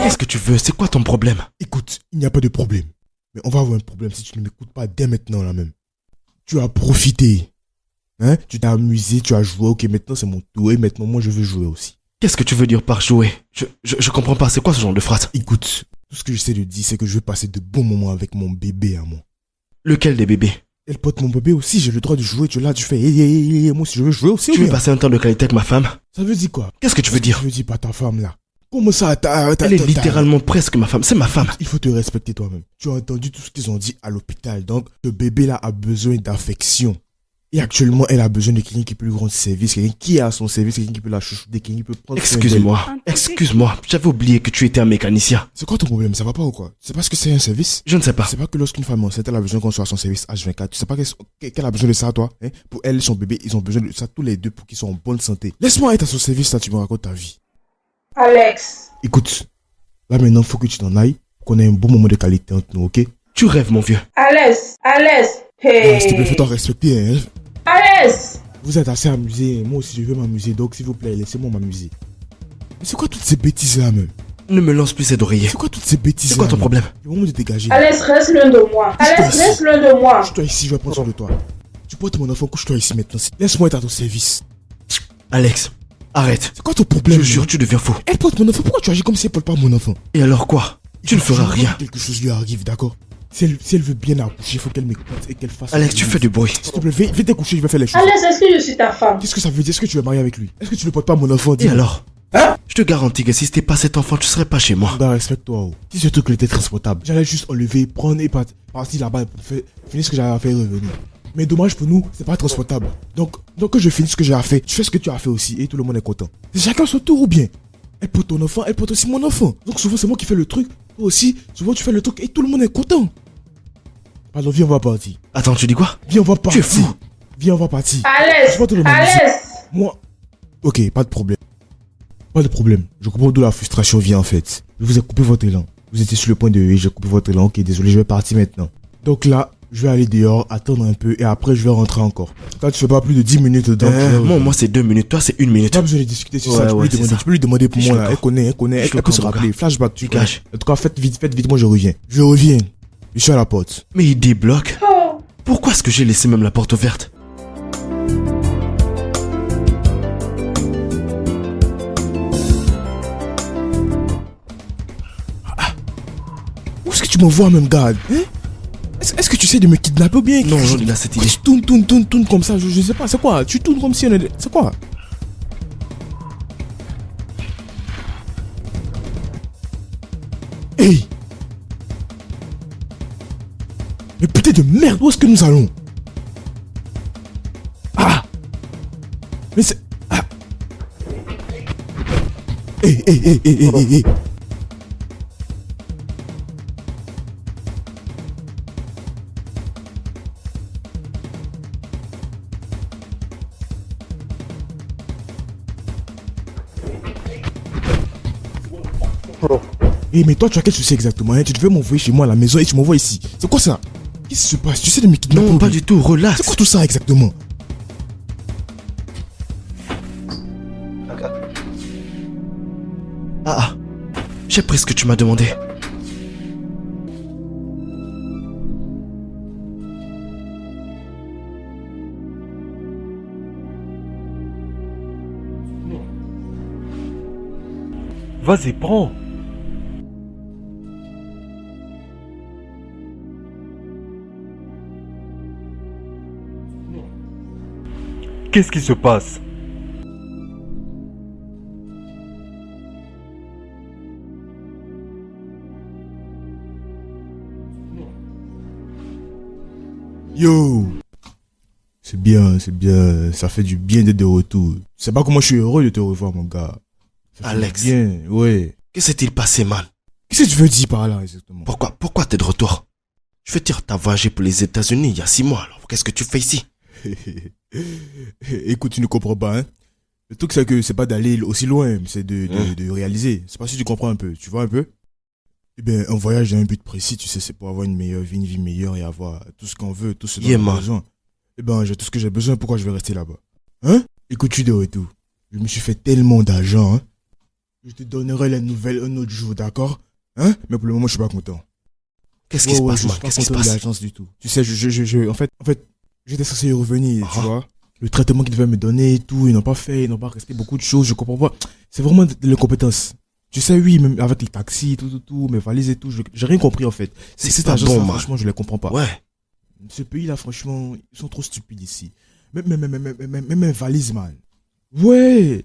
Qu'est-ce que tu veux? C'est quoi ton problème? Écoute, il n'y a pas de problème. Mais on va avoir un problème si tu ne m'écoutes pas dès maintenant là même. Tu as profité. Hein? Tu t'es amusé, tu as joué. Ok, maintenant c'est mon tour et maintenant moi je veux jouer aussi. Qu'est-ce que tu veux dire par jouer? Je comprends pas, c'est quoi ce genre de phrase? Écoute, tout ce que j'essaie de dire c'est que je veux passer de bons moments avec mon bébé à moi. Lequel des bébés? Elle porte mon bébé aussi, j'ai le droit de jouer. Tu es là, tu fais moi si je veux jouer aussi. Tu veux passer un temps de qualité avec ma femme? Ça veut dire quoi? Qu'est-ce que tu veux dire? Je veux dire pas ta femme là. Comment ça Elle est littéralement presque ma femme, c'est ma femme. Il faut te respecter toi-même. Tu as entendu tout ce qu'ils ont dit à l'hôpital. Donc, ce bébé-là a besoin d'affection. Et actuellement, elle a besoin de quelqu'un qui peut lui rendre service, quelqu'un qui est à son service, quelqu'un qui peut la chouchouter, quelqu'un qui peut prendre soin d'elle. Excuse-moi, j'avais oublié que tu étais un mécanicien. C'est quoi ton problème? Ça va pas ou quoi? C'est parce que c'est un service? Je ne sais pas. C'est pas que lorsqu'une femme enceinte, elle a besoin qu'on soit à son service H24. Tu sais pas qu'elle a besoin de ça, toi? Hein? Pour elle et son bébé, ils ont besoin de ça tous les deux pour qu'ils soient en bonne santé. Laisse-moi être à son service, là, tu me racontes ta vie. Alex. Écoute, là maintenant, faut que tu t'en ailles, qu'on ait un bon moment de qualité entre nous, ok? Tu rêves, mon vieux. Alex. Hey. S'il te plaît, faut t'en respecter, hein? Alex. Vous êtes assez amusé, moi aussi je veux m'amuser, donc s'il vous plaît, laissez-moi m'amuser. Mais c'est quoi toutes ces bêtises-là, même? Ne me lance plus ces oreillers. C'est quoi toutes ces bêtises-là? C'est quoi ton problème? Le moment de dégager. Alex, reste loin de moi. Alex, reste loin de moi. Couche-toi ici, je vais prendre soin de toi. Tu portes mon enfant, couche-toi ici maintenant. Laisse-moi être à ton service. Alex, arrête. C'est quoi ton problème? Je jure, tu deviens fou. Elle porte mon enfant, pourquoi tu agis comme si elle porte pas mon enfant? Et alors quoi? Tu ne feras rien. Quelque chose lui arrive, d'accord? Si elle veut bien accoucher, il faut qu'elle m'écoute et qu'elle fasse. Alex, tu fais du bruit. S'il te plaît, viens t'accoucher, je vais faire les choses. Alex, est-ce que je suis ta femme? Qu'est-ce que ça veut dire? Est-ce que tu es marié avec lui? Est-ce que tu ne portes pas mon enfant? Et alors? Hein? Je te garantis que si c'était pas cet enfant, tu serais pas chez moi. Bah, respecte-toi, oh. Si ce truc était transportable, j'allais juste enlever, prendre et partir là-bas pour finir ce que j'avais à faire et revenir. Mais dommage pour nous, c'est pas transportable. Donc que je finisse ce que j'ai à faire, tu fais ce que tu as fait aussi et tout le monde est content. C'est chacun son tour ou bien? Elle porte ton enfant, elle porte aussi mon enfant. Donc souvent c'est moi qui fais le truc, toi aussi, souvent tu fais le truc et tout le monde est content. Pardon, viens, on va partir. Attends, tu dis quoi? Viens, on va partir. Tu es fou. Viens, on va partir. Alex. Moi. Ok, pas de problème. Pas de problème. Je comprends d'où la frustration vient en fait. Je vous ai coupé votre élan. Vous étiez sur le point de j'ai coupé votre élan. Ok, désolé, je vais partir maintenant. Donc là, je vais aller dehors, attendre un peu et après je vais rentrer encore. Toi, tu fais pas plus de 10 minutes donc. Moi c'est 2 minutes, toi c'est 1 minute. Pas besoin de discuter sur ça. Tu peux lui demander pour moi là. Elle connaît. Elle peut se rappeler. Flashback, tu caches. En tout cas, faites vite, moi je reviens. Je reviens. Je suis à la porte. Mais il débloque. Pourquoi est-ce que j'ai laissé même la porte ouverte? Où est-ce que tu m'envoies même, gars? Hein? Est-ce que tu sais de me kidnapper ou bien? Non, il a cette idée. Tu tournes comme ça, je sais pas, c'est quoi? Tu tournes comme si on est... C'est quoi? Hey! Mais putain de merde, où est-ce que nous allons? Ah! Mais c'est... Ah! Hey! Eh mais toi tu as quel souci exactement hein? Tu devais m'envoyer chez moi à la maison et tu m'envoies ici. C'est quoi ça? Qu'est-ce qui se passe? Tu sais de me kidnapper? Non, pas du tout, relax. C'est quoi tout ça exactement? Ah, j'ai pris ce que tu m'as demandé. Vas-y, prends. Qu'est-ce qui se passe? Yo! C'est bien, ça fait du bien d'être de retour. Je sais pas comment je suis heureux de te revoir mon gars. Alex. Bien, ouais. Que s'est-il passé, man? Qu'est-ce que tu veux dire par là exactement? Pourquoi t'es de retour? Je veux dire, t'as voyagé pour les États-Unis il y a 6 mois, alors qu'est-ce que tu fais ici? Écoute, tu ne comprends pas, hein. Le truc, c'est que c'est pas d'aller aussi loin, c'est de réaliser. C'est pas si tu comprends un peu, tu vois un peu? Eh bien, un voyage a un but précis, tu sais, c'est pour avoir une meilleure vie, une vie meilleure et avoir tout ce qu'on veut, tout ce dont on a besoin. Eh ben, j'ai tout ce que j'ai besoin, pourquoi je vais rester là-bas? Hein? Écoute, je suis de retour. Je me suis fait tellement d'argent, hein. Je te donnerai les nouvelles un autre jour, d'accord? Hein? Mais pour le moment, je suis pas content. Qu'est-ce qui se passe, je man? suis pas Qu'est-ce qui se content de passe? l'agence du tout. Tu sais, en fait, j'étais censé y revenir, tu Ah. vois. Le traitement qu'ils devaient me donner et tout, ils n'ont pas fait, ils n'ont pas respecté beaucoup de choses, je comprends pas. C'est vraiment de l'incompétence. Tu sais, oui, même avec les taxis, tout, mes valises et tout, j'ai rien compris en fait. C'est Cette pas agence, bon, là, man. franchement, je les comprends pas. Ouais. Ce pays-là, franchement, ils sont trop stupides ici. Même mes valises, man. Ouais.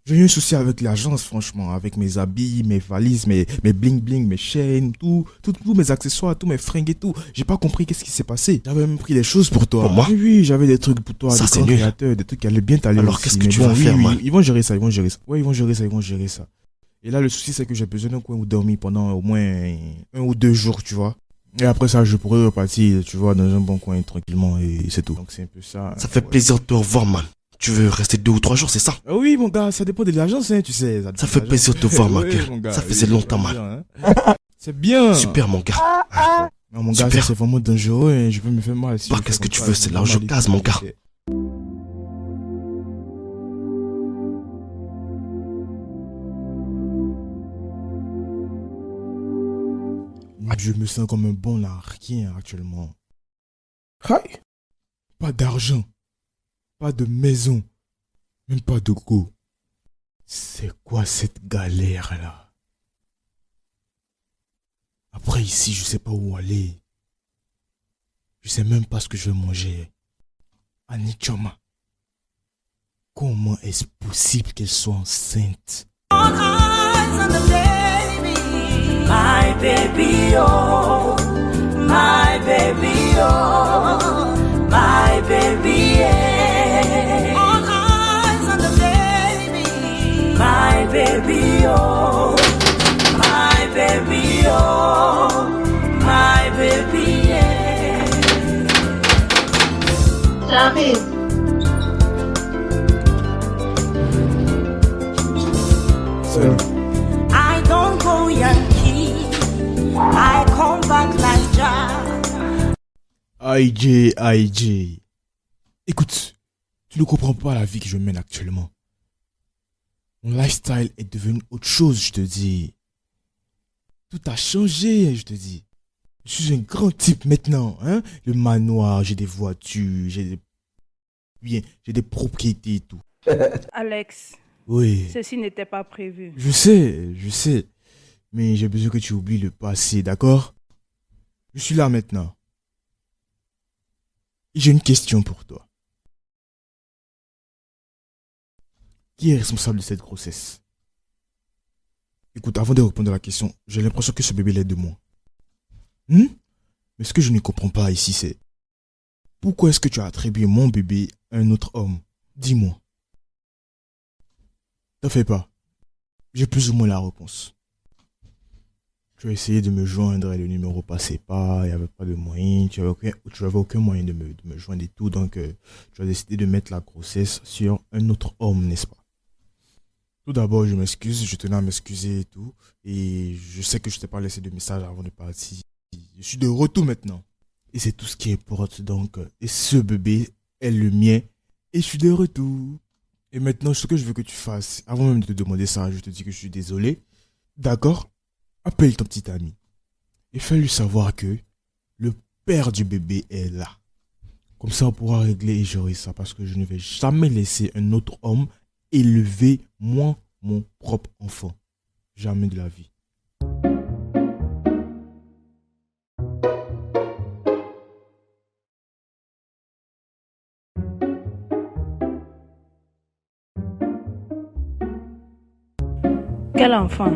J'ai eu un souci avec l'agence, franchement, avec mes habits, mes valises, mes bling-bling, mes chaînes, tous mes accessoires, tous mes fringues et tout. J'ai pas compris qu'est-ce qui s'est passé. J'avais même pris des choses pour toi. Pour moi? Oui, j'avais des trucs pour toi, Ça, des c'est grands nul. créateurs, des trucs qui allaient bien t'aller Alors, aussi. qu'est-ce que Mais tu bon, vas oui, faire, oui, man? ils vont gérer ça. Ouais, ils vont gérer ça. Et là, le souci, c'est que j'ai besoin d'un coin où dormir pendant au moins 1 ou 2 jours, tu vois. Et après ça, je pourrais repartir, tu vois, dans un bon coin tranquillement et c'est tout. Donc c'est un peu ça. Ça fait ouais. plaisir de te revoir, man. Tu veux rester 2 ou 3 jours, c'est ça? Ah oui, mon gars, ça dépend de l'agence, hein, tu sais. Ça fait plaisir de te voir, ma Ouais, gueule. mon gars, Ça faisait oui, longtemps, c'est man. bien, hein. C'est bien. Super, mon gars. Non, mon gars, Super. ça c'est vraiment dangereux et je peux me faire mal. Si Bah, je fais qu'est-ce que comme tu ça, veux, je c'est me là fais où je mal et case, tout, mon gars. ok. Je me sens comme un bon larquin actuellement. Hi. Pas d'argent, pas de maison, même pas de go. C'est quoi cette galère là? Après ici, je sais pas où aller. Je sais même pas ce que je vais manger. Annie Choma, comment est-ce possible qu'elle soit enceinte? My baby, oh, my baby, oh, my baby, yeah. All eyes on the baby, my baby, oh, my baby, oh, my baby, yeah. J'arrive. Salut. I don't go Yankee, I come back Niger. IJ. Écoute, tu ne comprends pas la vie que je mène actuellement. Mon lifestyle est devenu autre chose, je te dis. Tout a changé, je te dis. Je suis un grand type maintenant, hein. Le manoir, j'ai des voitures, j'ai des biens, j'ai des propriétés et tout. Alex, Oui, ceci n'était pas prévu. je sais. Mais j'ai besoin que tu oublies le passé, d'accord? Je suis là maintenant. Et j'ai une question pour toi. Qui est responsable de cette grossesse? Écoute, avant de répondre à la question, j'ai l'impression que ce bébé l'est de moi. Mais ce que je ne comprends pas ici, c'est... Pourquoi est-ce que tu as attribué mon bébé à un autre homme? Dis-moi. T'en fais pas. J'ai plus ou moins la réponse. Tu as essayé de me joindre et le numéro passait pas, il n'y avait pas de moyen, tu avais aucun moyen de me joindre et tout, donc tu as décidé de mettre la grossesse sur un autre homme, n'est-ce pas? Tout d'abord, je m'excuse, je tenais à m'excuser et tout, et je sais que je t'ai pas laissé de message avant de partir. Je suis de retour maintenant. Et c'est tout ce qui importe donc, et ce bébé est le mien, et je suis de retour. Et maintenant, ce que je veux que tu fasses, avant même de te demander ça, je te dis que je suis désolé, d'accord? Appelle ton petit ami et fais-lui savoir que le père du bébé est là. Comme ça, on pourra régler et gérer ça parce que je ne vais jamais laisser un autre homme élever moi, mon propre enfant. Jamais de la vie. Quel enfant?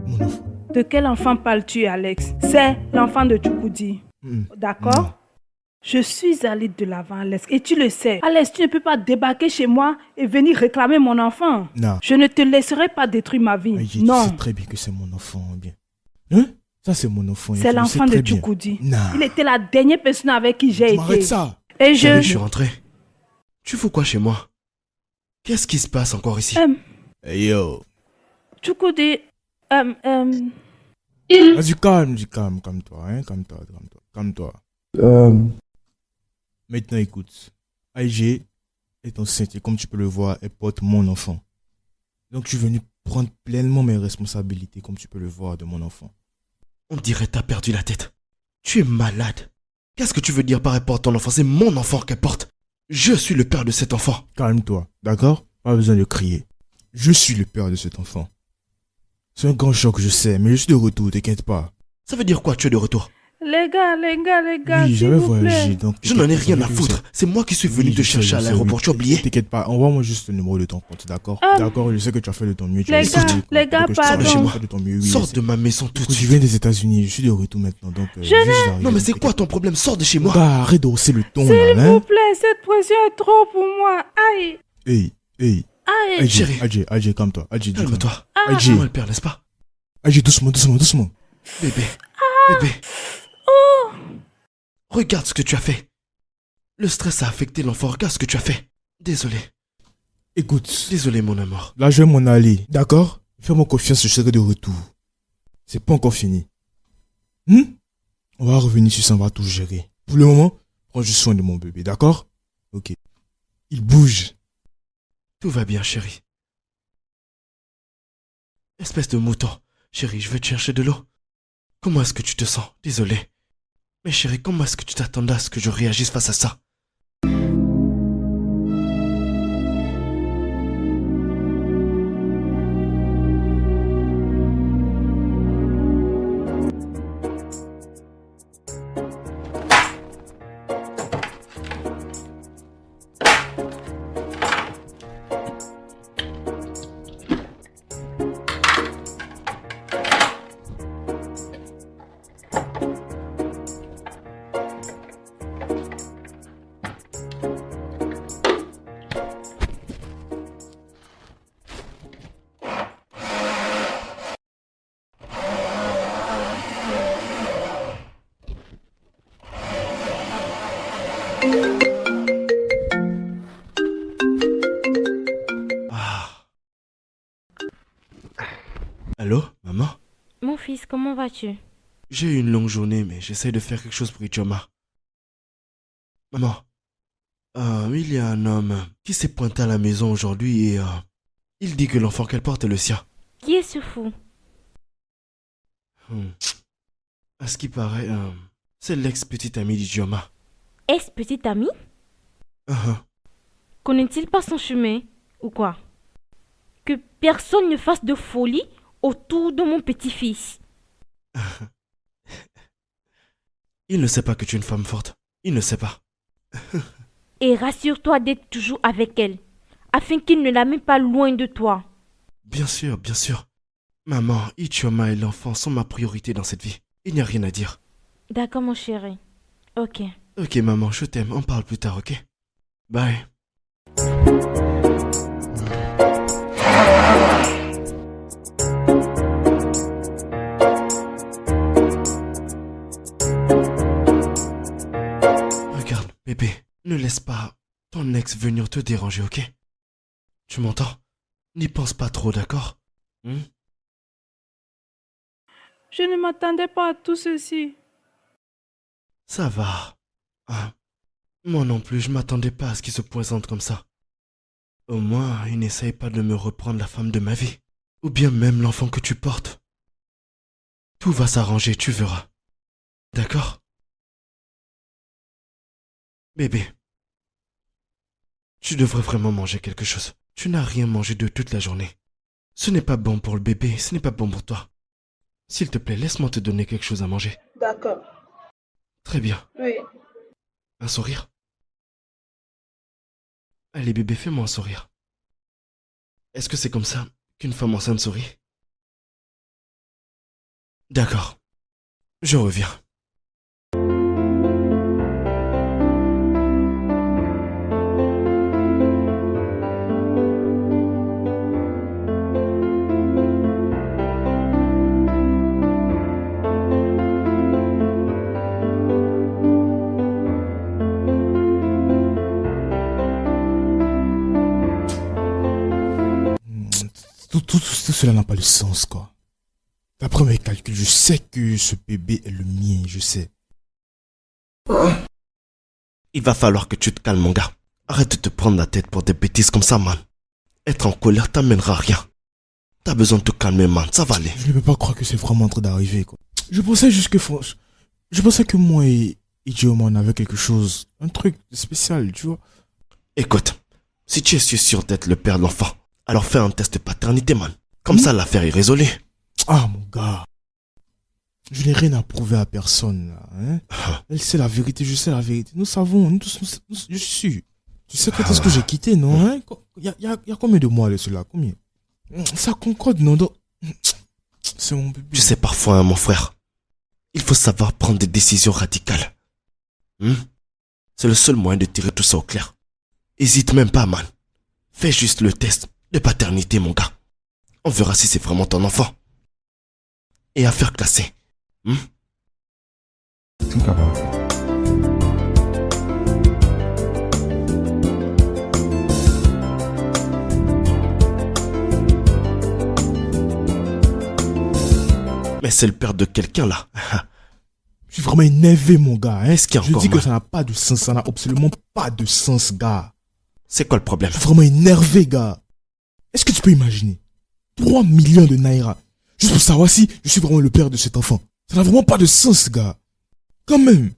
Mon enfant. De quel enfant parles-tu, Alex? C'est l'enfant de Tchoukoudi. D'accord? Non. Je suis allée de l'avant, Alex, et tu le sais. Alex, tu ne peux pas débarquer chez moi et venir réclamer mon enfant. Non. Je ne te laisserai pas détruire ma vie. Tu Non. sais très bien que c'est mon enfant, bien. Hein? Ça, c'est mon enfant. et C'est tu le l'enfant sais de très bien. Tchoukoudi. Non. Il était la dernière personne avec qui j'ai Tu m'arrêtes été. ça. Et Salut, je je... suis rentré. Tu fous quoi chez moi? Qu'est-ce qui se passe encore ici? Hey yo. Tchoukoudi... Il. Vas-y, calme-toi, hein. Calme-toi. Maintenant, écoute. AIG est enceinte et comme tu peux le voir, elle porte mon enfant. Donc, je suis venu prendre pleinement mes responsabilités, comme tu peux le voir, de mon enfant. On dirait t'as perdu la tête. Tu es malade. Qu'est-ce que tu veux dire par rapport à ton enfant? C'est mon enfant qu'elle porte. Je suis le père de cet enfant. Calme-toi, d'accord? Pas besoin de crier. Je suis le père de cet enfant. C'est un grand choc, je sais, mais je suis de retour, t'inquiète pas. Ça veut dire quoi, tu es de retour? Les gars, Oui, s'il j'avais vous plaît. voyagé, donc... Je n'en ai rien à t'inquiète, foutre. C'est moi qui suis venu Oui, te je sais, chercher à je sais, l'aéroport. oui. Tu as oublié? T'inquiète pas, envoie-moi juste le numéro de ton compte, d'accord? Ah. D'accord, je sais que tu as fait de ton mieux. Tu Les as gars, essayé, les gars, donc je te pardon. sors de chez moi. De ton mieux, oui, Sors je de ma maison tout de Écoute, je suite. viens des États-Unis, je suis de retour maintenant, donc... Je juste d'arriver, Non mais c'est t'inquiète quoi pas. ton problème? Sors de chez moi. Bah, arrête de hausser le ton, S'il là, vous hein? plaît, cette pression est trop pour moi. Aïe, Hey, aïe. Adji, Chérie. Adji, calme-toi. Adji, dis calme. Calme-toi. Adji, Moi le père, n'est-ce pas? Adji, doucement. Bébé. Bébé. Regarde ce que tu as fait. Le stress a affecté l'enfant. Regarde ce que tu as fait. Désolé. Écoute, Désolé mon amour. là, je vais m'en aller, d'accord? Fais-moi confiance, je serai de retour. C'est pas encore fini. On va revenir sur ça, on va tout gérer. Pour le moment, prends juste soin de mon bébé, d'accord? Ok. Il bouge. Tout va bien chérie. Espèce de mouton. Chérie, je vais te chercher de l'eau. Comment est-ce que tu te sens? Désolé. Mais chérie, comment est-ce que tu t'attendais à ce que je réagisse face à ça? Ah. Allô, maman? Mon fils, comment vas-tu? J'ai eu une longue journée, mais j'essaie de faire quelque chose pour Ichoma. Maman, il y a un homme qui s'est pointé à la maison aujourd'hui et il dit que l'enfant qu'elle porte est le sien. Qui est ce fou? À ce qui paraît, c'est l'ex-petite amie d'Ichoma. Est-ce petit ami? Connaît-il pas son chemin? Ou quoi? Que personne ne fasse de folie autour de mon petit-fils. Il ne sait pas que tu es une femme forte. Il ne sait pas. Et rassure-toi d'être toujours avec elle, afin qu'il ne la mette pas loin de toi. Bien sûr, bien sûr. Maman, Ichoma et l'enfant sont ma priorité dans cette vie. Il n'y a rien à dire. D'accord, mon chéri. Ok. Ok, maman, je t'aime. On parle plus tard, ok? Bye. Regarde, bébé, ne laisse pas ton ex venir te déranger, ok? Tu m'entends? N'y pense pas trop, d'accord? Je ne m'attendais pas à tout ceci. Ça va. Moi non plus, je m'attendais pas à ce qu'il se présente comme ça. Au moins, il n'essaye pas de me reprendre la femme de ma vie. Ou bien même l'enfant que tu portes. Tout va s'arranger, tu verras. D'accord? Bébé, tu devrais vraiment manger quelque chose. Tu n'as rien mangé de toute la journée. Ce n'est pas bon pour le bébé, ce n'est pas bon pour toi. S'il te plaît, laisse-moi te donner quelque chose à manger. D'accord. Très bien. Oui. Un sourire? Allez bébé, fais-moi un sourire. Est-ce que c'est comme ça qu'une femme enceinte sourit? D'accord. Je reviens. Tout cela n'a pas de sens, quoi. D'après mes calculs, je sais que ce bébé est le mien, je sais. Il va falloir que tu te calmes, mon gars. Arrête de te prendre la tête pour des bêtises comme ça, man. Être en colère t'amènera à rien. T'as besoin de te calmer, man. Ça va aller. Je ne peux pas croire que c'est vraiment en train d'arriver, quoi. Je pensais juste que je pensais que moi et Joe, on avait quelque chose, un truc spécial, tu vois. Écoute, si tu es sûr d'être le père de l'enfant, alors fais un test de paternité, man. Comme ça, l'affaire est résolue. Ah, mon gars. Je n'ai rien à prouver à personne, là, hein. Elle sait la vérité, je sais la vérité. Nous savons, nous tous, je suis sûr. Tu sais quand est-ce que j'ai quitté, non, hein? Il y a combien de mois de cela? Combien? Ça concorde, non? C'est mon bébé. Tu sais, parfois, hein, mon frère, il faut savoir prendre des décisions radicales. C'est le seul moyen de tirer tout ça au clair. Hésite même pas, man. Fais juste le test de paternité, mon gars. On verra si c'est vraiment ton enfant. Et affaire classée. Think about it. Mais c'est le père de quelqu'un, là. Je suis vraiment énervé, mon gars, hein. Est-ce qu'il y a Je encore dis que mal? ça n'a pas de sens, ça n'a absolument pas de sens, gars. C'est quoi le problème? Je suis vraiment énervé, gars. Est-ce que tu peux imaginer 3 millions de naira juste pour savoir si je suis vraiment le père de cet enfant? Ça n'a vraiment pas de sens, gars. Quand même.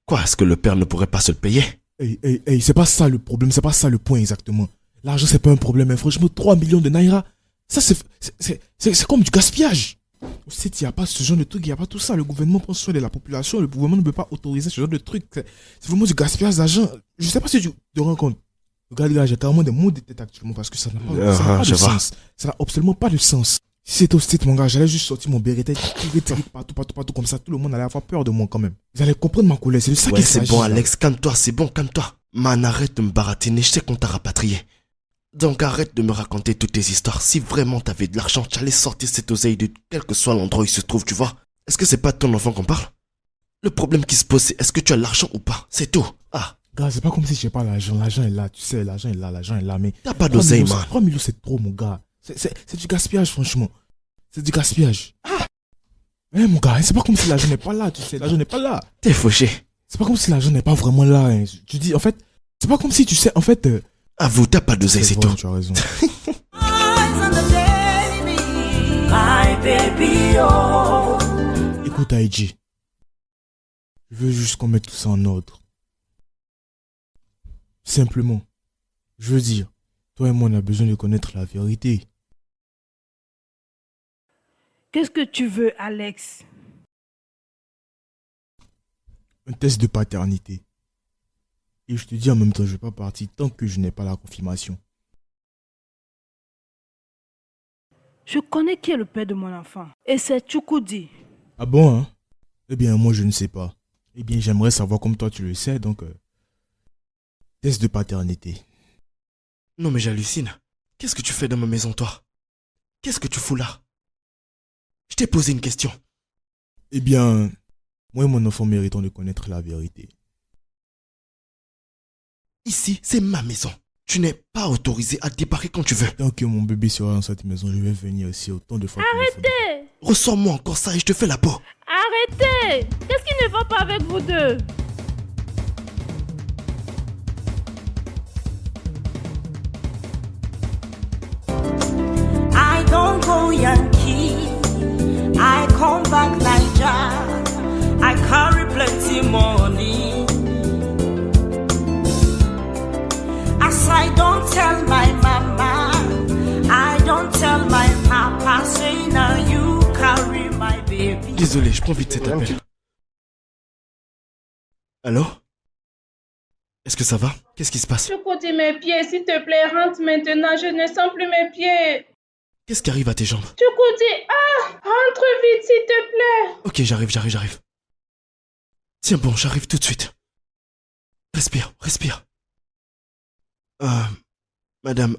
Quoi, est-ce que le père ne pourrait pas se le payer? Hey, c'est pas ça le problème, c'est pas ça le point exactement. L'argent, c'est pas un problème, hein. Franchement, 3 millions de naira, ça, c'est comme du gaspillage. Au site, il n'y a pas ce genre de truc, il n'y a pas tout ça. Le gouvernement prend soin de la population, le gouvernement ne peut pas autoriser ce genre de truc. C'est vraiment du gaspillage d'argent. Je sais pas si tu te rends compte. Regarde, là, j'ai carrément des mots de tête actuellement parce que ça n'a pas de sens. Ça n'a absolument pas de sens. Si c'était au site, mon gars, j'allais juste sortir mon béret, tirer partout comme ça. Tout le monde allait avoir peur de moi quand même. Ils allaient comprendre ma colère, c'est de ça Ouais, qu'il c'est s'agit. bon, là. Alex, calme-toi, c'est bon, calme-toi. Man, arrête de me baratiner, je sais qu'on t'a rapatrié. Donc arrête de me raconter toutes tes histoires. Si vraiment t'avais de l'argent, tu allais sortir cette oseille de quel que soit l'endroit où il se trouve, tu vois. Est-ce que c'est pas de ton enfant qu'on parle? Le problème qui se pose, c'est est-ce que tu as l'argent ou pas? C'est tout. Ah, Gars, c'est pas comme si j'ai pas l'argent. L'argent est là, tu sais, l'argent est là, mais... t'as pas d'oseille, 3 man. 3 millions, c'est trop, mon gars. C'est du gaspillage, franchement. C'est du gaspillage. Mais mon gars, c'est pas comme si l'argent n'est pas là, tu sais. L'argent n'est pas là. T'es fauché. C'est pas comme si l'argent n'est pas vraiment là. Hein. Tu dis, en fait, c'est pas comme si tu sais, en fait... Avoue, t'as pas d'oseille, c'est vrai, tout. tu as raison. Eyes on the baby, my baby, oh. Écoute, Aïdji. Je veux juste qu'on mette tout ça en ordre. Simplement. Je veux dire, toi et moi, on a besoin de connaître la vérité. Qu'est-ce que tu veux, Alex? Un test de paternité. Et je te dis en même temps, je vais pas partir tant que je n'ai pas la confirmation. Je connais qui est le père de mon enfant. Et c'est Chukwudi. Ah bon, hein? Eh bien, moi, je ne sais pas. Eh bien, j'aimerais savoir comme toi, tu le sais, donc... test de paternité. Non mais j'hallucine. Qu'est-ce que tu fais dans ma maison, toi? Qu'est-ce que tu fous là? Je t'ai posé une question. Eh bien, moi et mon enfant méritons de connaître la vérité. Ici, c'est ma maison. Tu n'es pas autorisé à débarquer quand tu veux. Tant que mon bébé sera dans cette maison, je vais venir ici autant de fois qu'il le faudra. Arrêtez! Ressors-moi encore ça et je te fais la peau. Arrêtez! Qu'est-ce qui ne va pas avec vous deux? I don't go Yankee, I come back Niger. I carry plenty money. As I don't tell my mama, I don't tell my papa, say now you carry my baby. Désolé, je prends vite cet appel. Allô? Est-ce que ça va? Qu'est-ce qui se passe? Chukwudi, mes pieds, s'il te plaît, rentre maintenant. Je ne sens plus mes pieds. Qu'est-ce qui arrive à tes jambes? Chukwudi, rentre vite, s'il te plaît. Ok, j'arrive. Tiens bon, j'arrive tout de suite. Respire. Madame,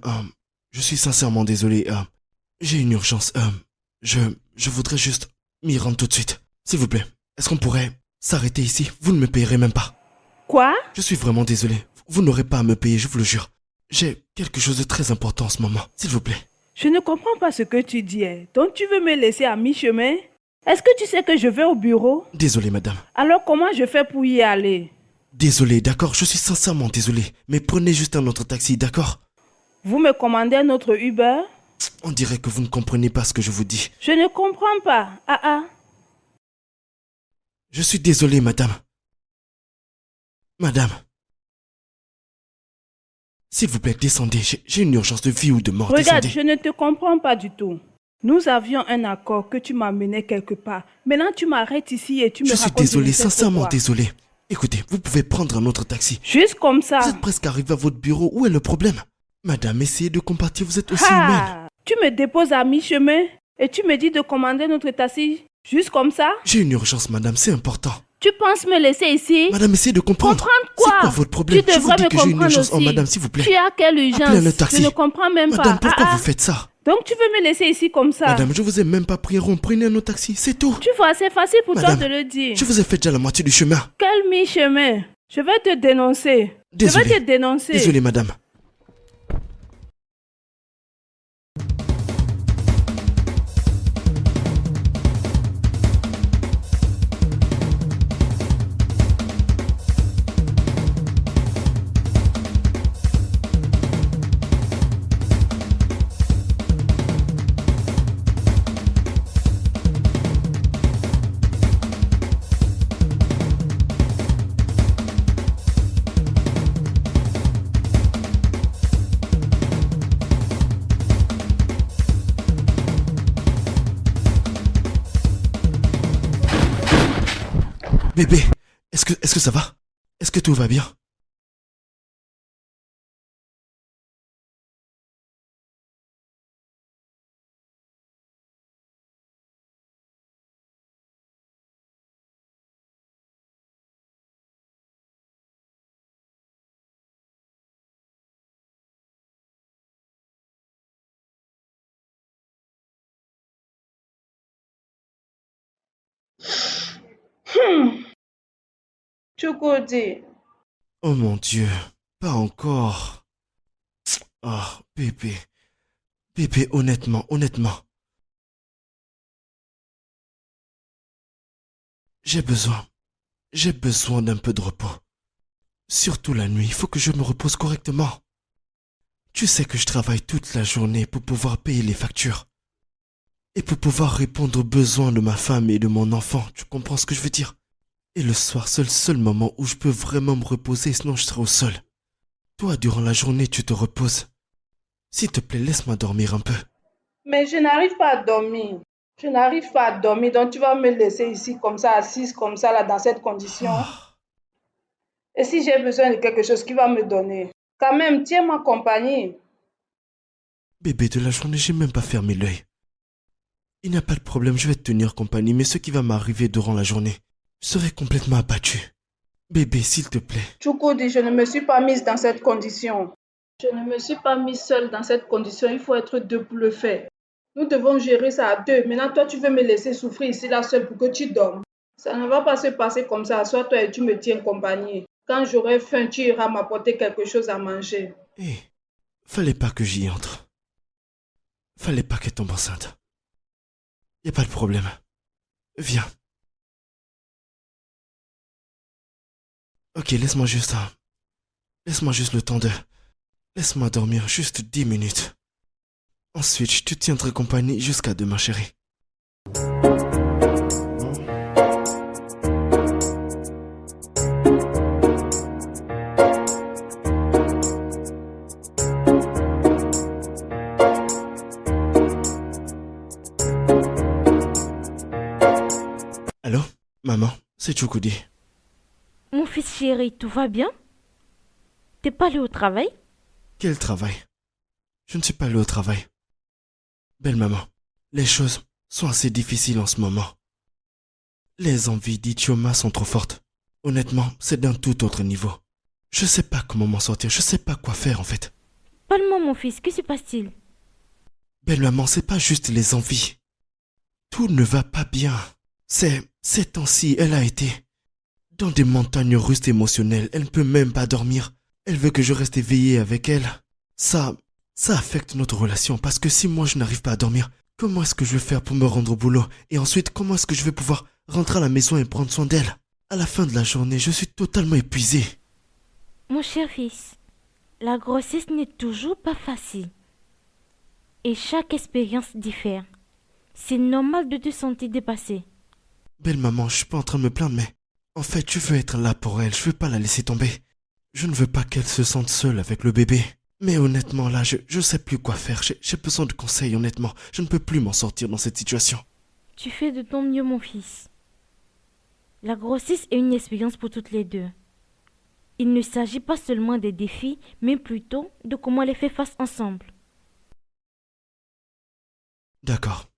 je suis sincèrement désolé. J'ai une urgence. Je voudrais juste m'y rendre tout de suite. S'il vous plaît, est-ce qu'on pourrait s'arrêter ici? Vous ne me payerez même pas. Quoi? Je suis vraiment désolé. Vous n'aurez pas à me payer, je vous le jure. J'ai quelque chose de très important en ce moment. S'il vous plaît. Je ne comprends pas ce que tu dis. Donc tu veux me laisser à mi-chemin? Est-ce que tu sais que je vais au bureau? Désolé, madame. Alors comment je fais pour y aller? Désolé, d'accord? Je suis sincèrement désolé. Mais prenez juste un autre taxi, d'accord? Vous me commandez un autre Uber? On dirait que vous ne comprenez pas ce que je vous dis. Je ne comprends pas. Ah ah. Je suis désolé, madame. Madame. S'il vous plaît, descendez. J'ai une urgence de vie ou de mort. Regarde, Descendez. je ne te comprends pas du tout. Nous avions un accord que tu m'amenais quelque part. Maintenant, tu m'arrêtes ici et tu me Je suis racontes désolé, du n'importe sincèrement quoi. désolé. Écoutez, vous pouvez prendre un autre taxi. Juste comme ça. Vous êtes presque arrivé à votre bureau. Où est le problème? Madame, essayez de compatir. Vous êtes aussi humaine. Ah, tu me déposes à mi-chemin et tu me dis de commander notre taxi. Juste comme ça. J'ai une urgence, madame. C'est important. Tu penses me laisser ici? Madame, essayez de comprendre. Comprendre quoi? C'est quoi votre problème? Tu Je vous devrais dis me que j'ai une comprendre urgence. Oh, aussi. madame, s'il vous plaît. Tu as quelle Appelez urgence? un taxi. Je ne comprends même Madame, pas. pourquoi Ah, vous faites ça? Donc tu veux me laisser ici comme ça? Madame, je vous ai même pas pris un rond. Prenez un autre taxi. C'est tout. Tu vois, c'est facile pour Madame, toi de le dire. Je vous ai fait déjà la moitié du chemin. Quel mi-chemin? Je vais te dénoncer. Désolé. Je vais te dénoncer. Désolé, madame. Bébé, est-ce que ça va? Est-ce que tout va bien? Chukudi, Oh mon Dieu, pas encore. Ah, bébé. Bébé, honnêtement. J'ai besoin d'un peu de repos. Surtout la nuit, il faut que je me repose correctement. Tu sais que je travaille toute la journée pour pouvoir payer les factures. Et pour pouvoir répondre aux besoins de ma femme et de mon enfant, tu comprends ce que je veux dire? Et le soir, c'est le seul moment où je peux vraiment me reposer, sinon je serai au sol. Toi, durant la journée, tu te reposes. S'il te plaît, laisse-moi dormir un peu. mais je n'arrive pas à dormir. Je n'arrive pas à dormir, donc tu vas me laisser ici comme ça, assise comme ça, là, dans cette condition. Ah, Et si j'ai besoin de quelque chose, qui va me donner? Quand même, tiens ma compagnie. bébé, de la journée, j'ai même pas fermé l'œil. Il n'y a pas de problème, je vais te tenir compagnie, mais ce qui va m'arriver durant la journée, je serai complètement abattu. Bébé, s'il te plaît. Chukudi, je ne me suis pas mise dans cette condition. Je ne me suis pas mise seule dans cette condition. Il faut être deux pour le faire. Nous devons gérer ça à deux. Maintenant, toi, tu veux me laisser souffrir ici, là, seule, pour que tu dormes. Ça ne va pas se passer comme ça. Assois-toi et tu me tiens compagnie. Quand j'aurai faim, tu iras m'apporter quelque chose à manger. Hé, fallait pas que j'y entre. Fallait pas qu'elle tombe enceinte. Y a pas de problème. Viens. Ok, laisse-moi juste le temps de... Laisse-moi dormir juste 10 minutes. Ensuite, je te tiendrai compagnie jusqu'à demain, chérie. Allô, maman, c'est Chukudi. Mon fils chéri, tout va bien? T'es pas allé au travail? Quel travail? Je ne suis pas allé au travail. Belle maman, les choses sont assez difficiles en ce moment. Les envies d'Ichioma sont trop fortes. Honnêtement, c'est d'un tout autre niveau. Je sais pas comment m'en sortir, je sais pas quoi faire en fait. Parle-moi mon fils, que se passe-t-il? Belle maman, c'est pas juste les envies. Tout ne va pas bien. Ces temps-ci, elle a été dans des montagnes russes émotionnelles. Elle ne peut même pas dormir. Elle veut que je reste éveillé avec elle. Ça affecte notre relation parce que si moi je n'arrive pas à dormir, comment est-ce que je vais faire pour me rendre au boulot? Et ensuite, comment est-ce que je vais pouvoir rentrer à la maison et prendre soin d'elle? À la fin de la journée, je suis totalement épuisé. Mon cher fils, la grossesse n'est toujours pas facile. Et chaque expérience diffère. C'est normal de te sentir dépassé. Belle maman, je suis pas en train de me plaindre, mais... En fait, je veux être là pour elle, je veux pas la laisser tomber. Je ne veux pas qu'elle se sente seule avec le bébé. Mais honnêtement, là, je sais plus quoi faire. J'ai besoin de conseils, honnêtement. Je ne peux plus m'en sortir dans cette situation. Tu fais de ton mieux, mon fils. La grossesse est une expérience pour toutes les deux. Il ne s'agit pas seulement des défis, mais plutôt de comment les faire face ensemble. D'accord.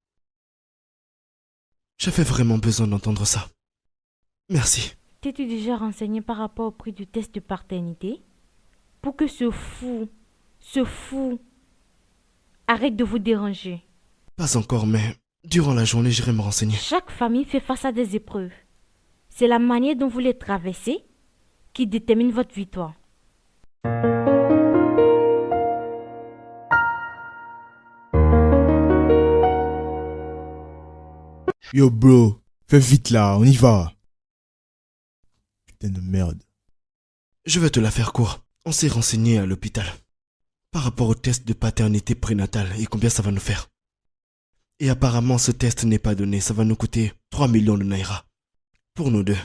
J'avais vraiment besoin d'entendre ça. Merci. T'es-tu déjà renseigné par rapport au prix du test de paternité? Pour que ce fou, arrête de vous déranger. Pas encore, mais durant la journée, j'irai me renseigner. Chaque famille fait face à des épreuves. C'est la manière dont vous les traversez qui détermine votre victoire. Yo bro, fais vite là, on y va. Putain de merde. Je vais te la faire court. On s'est renseigné à l'hôpital. Par rapport au test de paternité prénatale et combien ça va nous faire. Et apparemment, ce test n'est pas donné. Ça va nous coûter 3 millions de naira. Pour nous deux.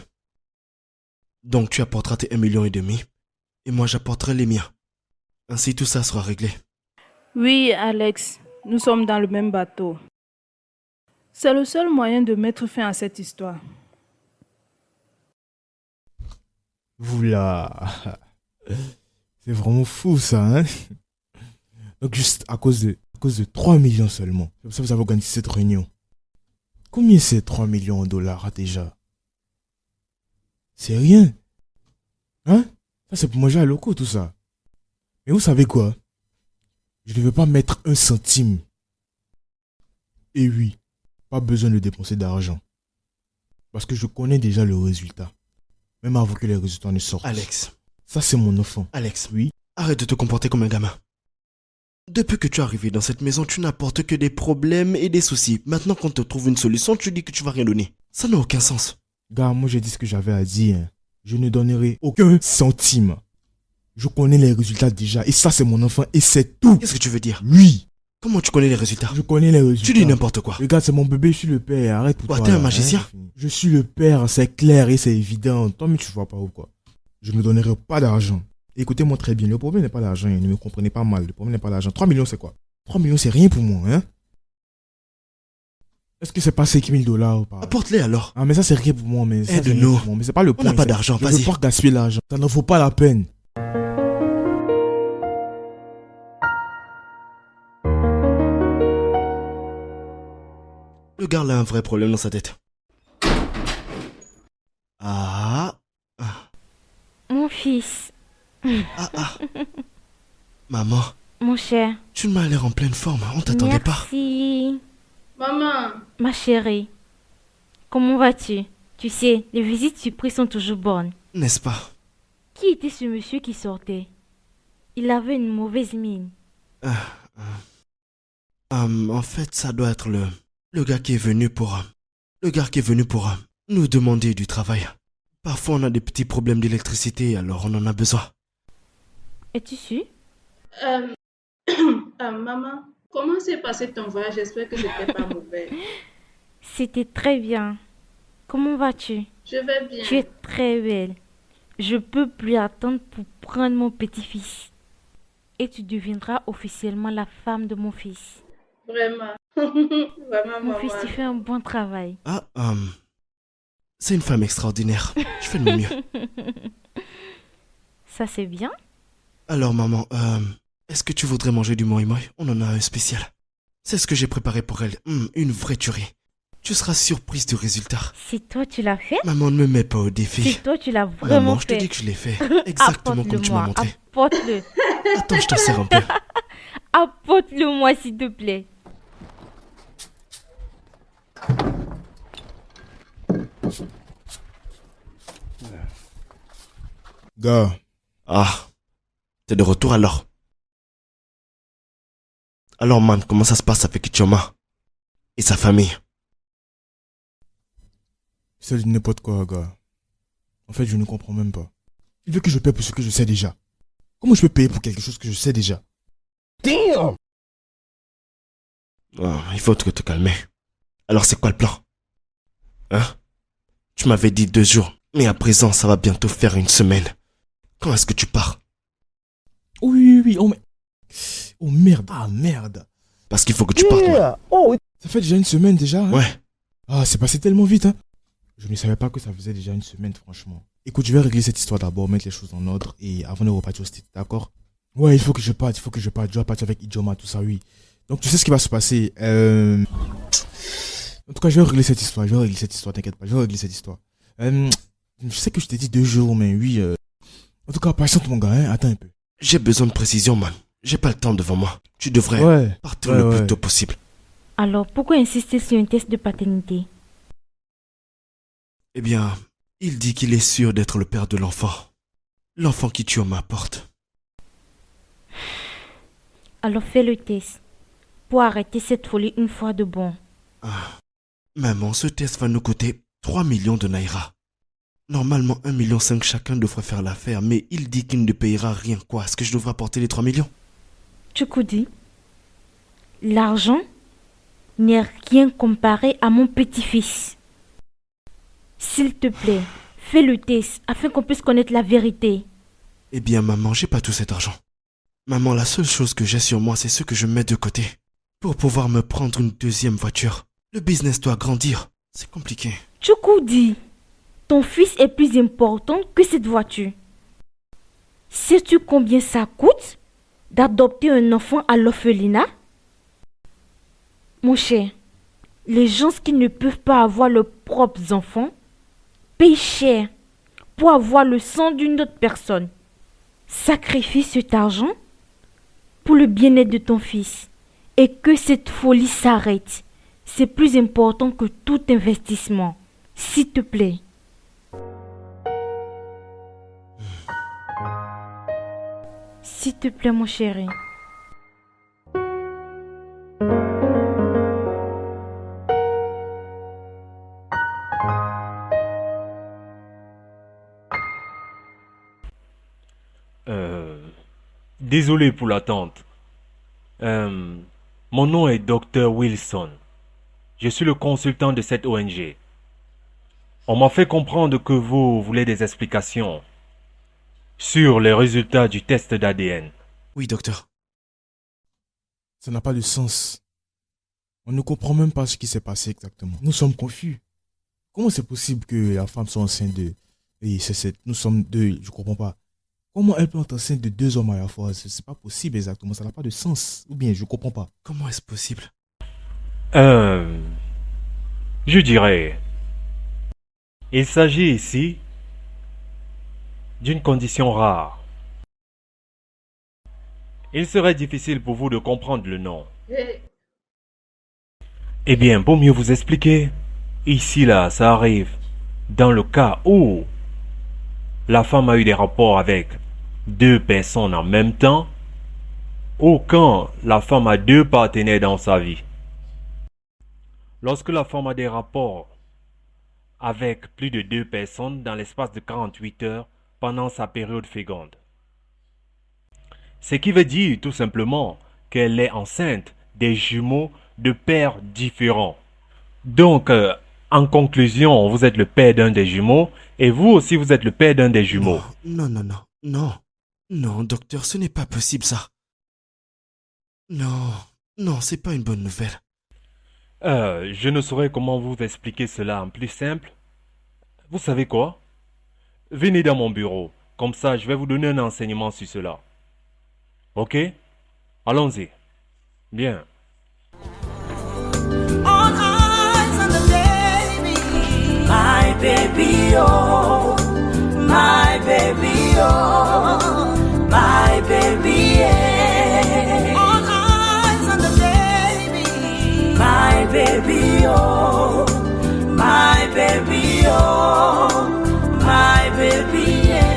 Donc tu apporteras tes 1,5 million et moi j'apporterai les miens. Ainsi tout ça sera réglé. Oui, Alex, nous sommes dans le même bateau. C'est le seul moyen de mettre fin à cette histoire. Vous là. C'est vraiment fou ça, hein. Donc juste à cause de 3 millions seulement. Comme ça vous avez organisé cette réunion. Combien c'est 3 millions de dollars déjà? C'est rien. Hein? Ça c'est pour manger à locaux tout ça. Mais vous savez quoi? Je ne veux pas mettre un centime. Et oui, pas besoin de dépenser d'argent. Parce que je connais déjà le résultat. Même avant que les résultats ne sortent. Alex. Ça c'est mon enfant. Alex. Oui. Arrête de te comporter comme un gamin. Depuis que tu es arrivé dans cette maison, tu n'apportes que des problèmes et des soucis. Maintenant qu'on te trouve une solution, tu dis que tu vas rien donner. Ça n'a aucun sens. Gars, moi j'ai dit ce que j'avais à dire. Je ne donnerai aucun centime. Je connais les résultats déjà. Et ça c'est mon enfant et c'est tout. Qu'est-ce que tu veux dire? Oui. Comment tu connais les résultats? Je connais les résultats. Tu dis n'importe quoi. Regarde, c'est mon bébé, je suis le père. Arrête pour Quoi, toi. t'es un là, magicien? hein. Je suis le père, c'est clair et c'est évident. Toi, mais tu vois pas ou quoi? Je ne donnerai pas d'argent. Écoutez-moi très bien. Le problème n'est pas l'argent. Ne me comprenez pas mal. Le problème n'est pas l'argent. 3 millions, c'est quoi? 3 millions, c'est rien pour moi, hein? Est-ce que c'est pas 5 000 dollars ou pas? Apporte-les alors. Ah, mais ça, c'est rien pour moi. Mais ça, c'est rien Aide-nous. pour moi. Mais c'est pas le On point. n'a pas d'argent, Je vas-y. veux pas gaspiller l'argent. Ça n'en vaut pas la peine. Le gars a un vrai problème dans sa tête. Ah. Mon fils, Ah. Maman, mon cher, tu m'as l'air en pleine forme. On t'attendait pas. merci. Maman, Ma chérie, comment vas-tu? Tu sais, les visites surprises sont toujours bonnes. N'est-ce pas? Qui était ce monsieur qui sortait? Il avait une mauvaise mine. En fait, ça doit être le gars qui est venu pour... Le gars qui est venu pour nous demander du travail. Parfois, on a des petits problèmes d'électricité, alors on en a besoin. Es-tu sûr? Maman, comment s'est passé ton voyage? J'espère que c'était pas mauvais. C'était très bien. Comment vas-tu? Je vais bien. Tu es très belle. Je peux plus attendre pour prendre mon petit-fils. Et tu deviendras officiellement la femme de mon fils. Vraiment. Vraiment, Mon maman. fils, tu fais un bon travail. C'est une femme extraordinaire. Je fais de mon mieux. Ça, c'est bien. Alors, maman, est-ce que tu voudrais manger du moi? On en a un spécial. C'est ce que j'ai préparé pour elle. Une vraie tuerie. Tu seras surprise du résultat. C'est toi, tu l'as fait? Maman, ne me mets pas au défi. C'est toi, tu l'as vraiment Maman, je te fait. dis que je l'ai fait. Exactement comme tu m'as Apporte-le-moi, montré. apporte-le. Attends, je t'en sers un peu. Apporte-le-moi, s'il te plaît. Gars, Ah, t'es de retour alors. Alors, man, comment ça se passe avec Ichoma et sa famille? c'est du n'importe quoi, gars. En fait, je ne comprends même pas. Il veut que je paie pour ce que je sais déjà. Comment je peux payer pour quelque chose que je sais déjà? Damn! Il faut te calmer. Alors c'est quoi le plan? Hein? Tu m'avais dit 2 jours, mais à présent ça va bientôt faire 1 semaine. Quand est-ce que tu pars? Oui. Oh merde. Ah merde. Parce qu'il faut que tu partes. Moi. Ça fait déjà 1 semaine déjà. Hein? Ouais. Ah, c'est passé tellement vite. Hein? Je ne savais pas que ça faisait déjà 1 semaine, franchement. Écoute, je vais régler cette histoire d'abord, mettre les choses en ordre et avant de repartir au States, d'accord? Ouais, il faut que je parte. Je dois partir avec Ijoma, tout ça, oui. Donc tu sais ce qui va se passer. En tout cas, je vais régler cette histoire. T'inquiète pas, je vais régler cette histoire. Je sais que je t'ai dit 2 jours, mais oui. En tout cas, patiente mon gars, hein. Attends un peu. J'ai besoin de précision, man. J'ai pas le temps devant moi. Tu devrais partir le plus tôt possible. Alors, pourquoi insister sur un test de paternité? Eh bien, il dit qu'il est sûr d'être le père de l'enfant. L'enfant qui tue à ma porte. Alors fais le test. Pour arrêter cette folie une fois de bon. Ah, maman, ce test va nous coûter 3 millions de naira. Normalement, 1,5 million chacun devrait faire l'affaire, mais il dit qu'il ne payera rien. Quoi? Est-ce que je devrais apporter les 3 millions? Tchoukoudi, l'argent n'est rien comparé à mon petit-fils. S'il te plaît, fais le test afin qu'on puisse connaître la vérité. Eh bien, maman, j'ai pas tout cet argent. Maman, la seule chose que j'ai sur moi, c'est ce que je mets de côté. Pour pouvoir me prendre une 2e voiture. Le business doit grandir. C'est compliqué. Tchoukoudi, ton fils est plus important que cette voiture. Sais-tu combien ça coûte d'adopter un enfant à l'orphelinat? Mon cher, les gens qui ne peuvent pas avoir leurs propres enfants payent cher pour avoir le sang d'une autre personne. Sacrifie cet argent pour le bien-être de ton fils et que cette folie s'arrête. C'est plus important que tout investissement. S'il te plaît. S'il te plaît, mon chéri. Désolé pour l'attente. Mon nom est Dr. Wilson. Je suis le consultant de cette ONG. On m'a fait comprendre que vous voulez des explications sur les résultats du test d'ADN. Oui, docteur. Ça n'a pas de sens. On ne comprend même pas ce qui s'est passé exactement. Nous sommes confus. Comment c'est possible que la femme soit enceinte de... Et nous sommes 2, je comprends pas. Comment elle peut être enceinte de 2 hommes à la fois? C'est pas possible exactement, ça n'a pas de sens. Ou bien, je comprends pas. Comment est-ce possible? Je dirais... Il s'agit ici d'une condition rare. Il serait difficile pour vous de comprendre le nom. Eh bien, pour mieux vous expliquer, ici là, ça arrive dans le cas où la femme a eu des rapports avec 2 personnes en même temps, ou quand la femme a 2 partenaires dans sa vie. Lorsque la femme a des rapports avec plus de 2 personnes dans l'espace de 48 heures pendant sa période féconde. Ce qui veut dire tout simplement qu'elle est enceinte des jumeaux de pères différents. Donc, en conclusion, vous êtes le père d'un des jumeaux et vous aussi vous êtes le père d'un des jumeaux. Non, docteur, ce n'est pas possible ça. Non, c'est pas une bonne nouvelle. Je ne saurais comment vous expliquer cela en plus simple. Vous savez quoi? Venez dans mon bureau. Comme ça, je vais vous donner un enseignement sur cela. Ok? Allons-y. Bien. All eyes on the baby, my baby, oh, my baby, oh, my baby, yeah. All eyes on the baby, my baby, oh, my baby, oh, my baby, yeah.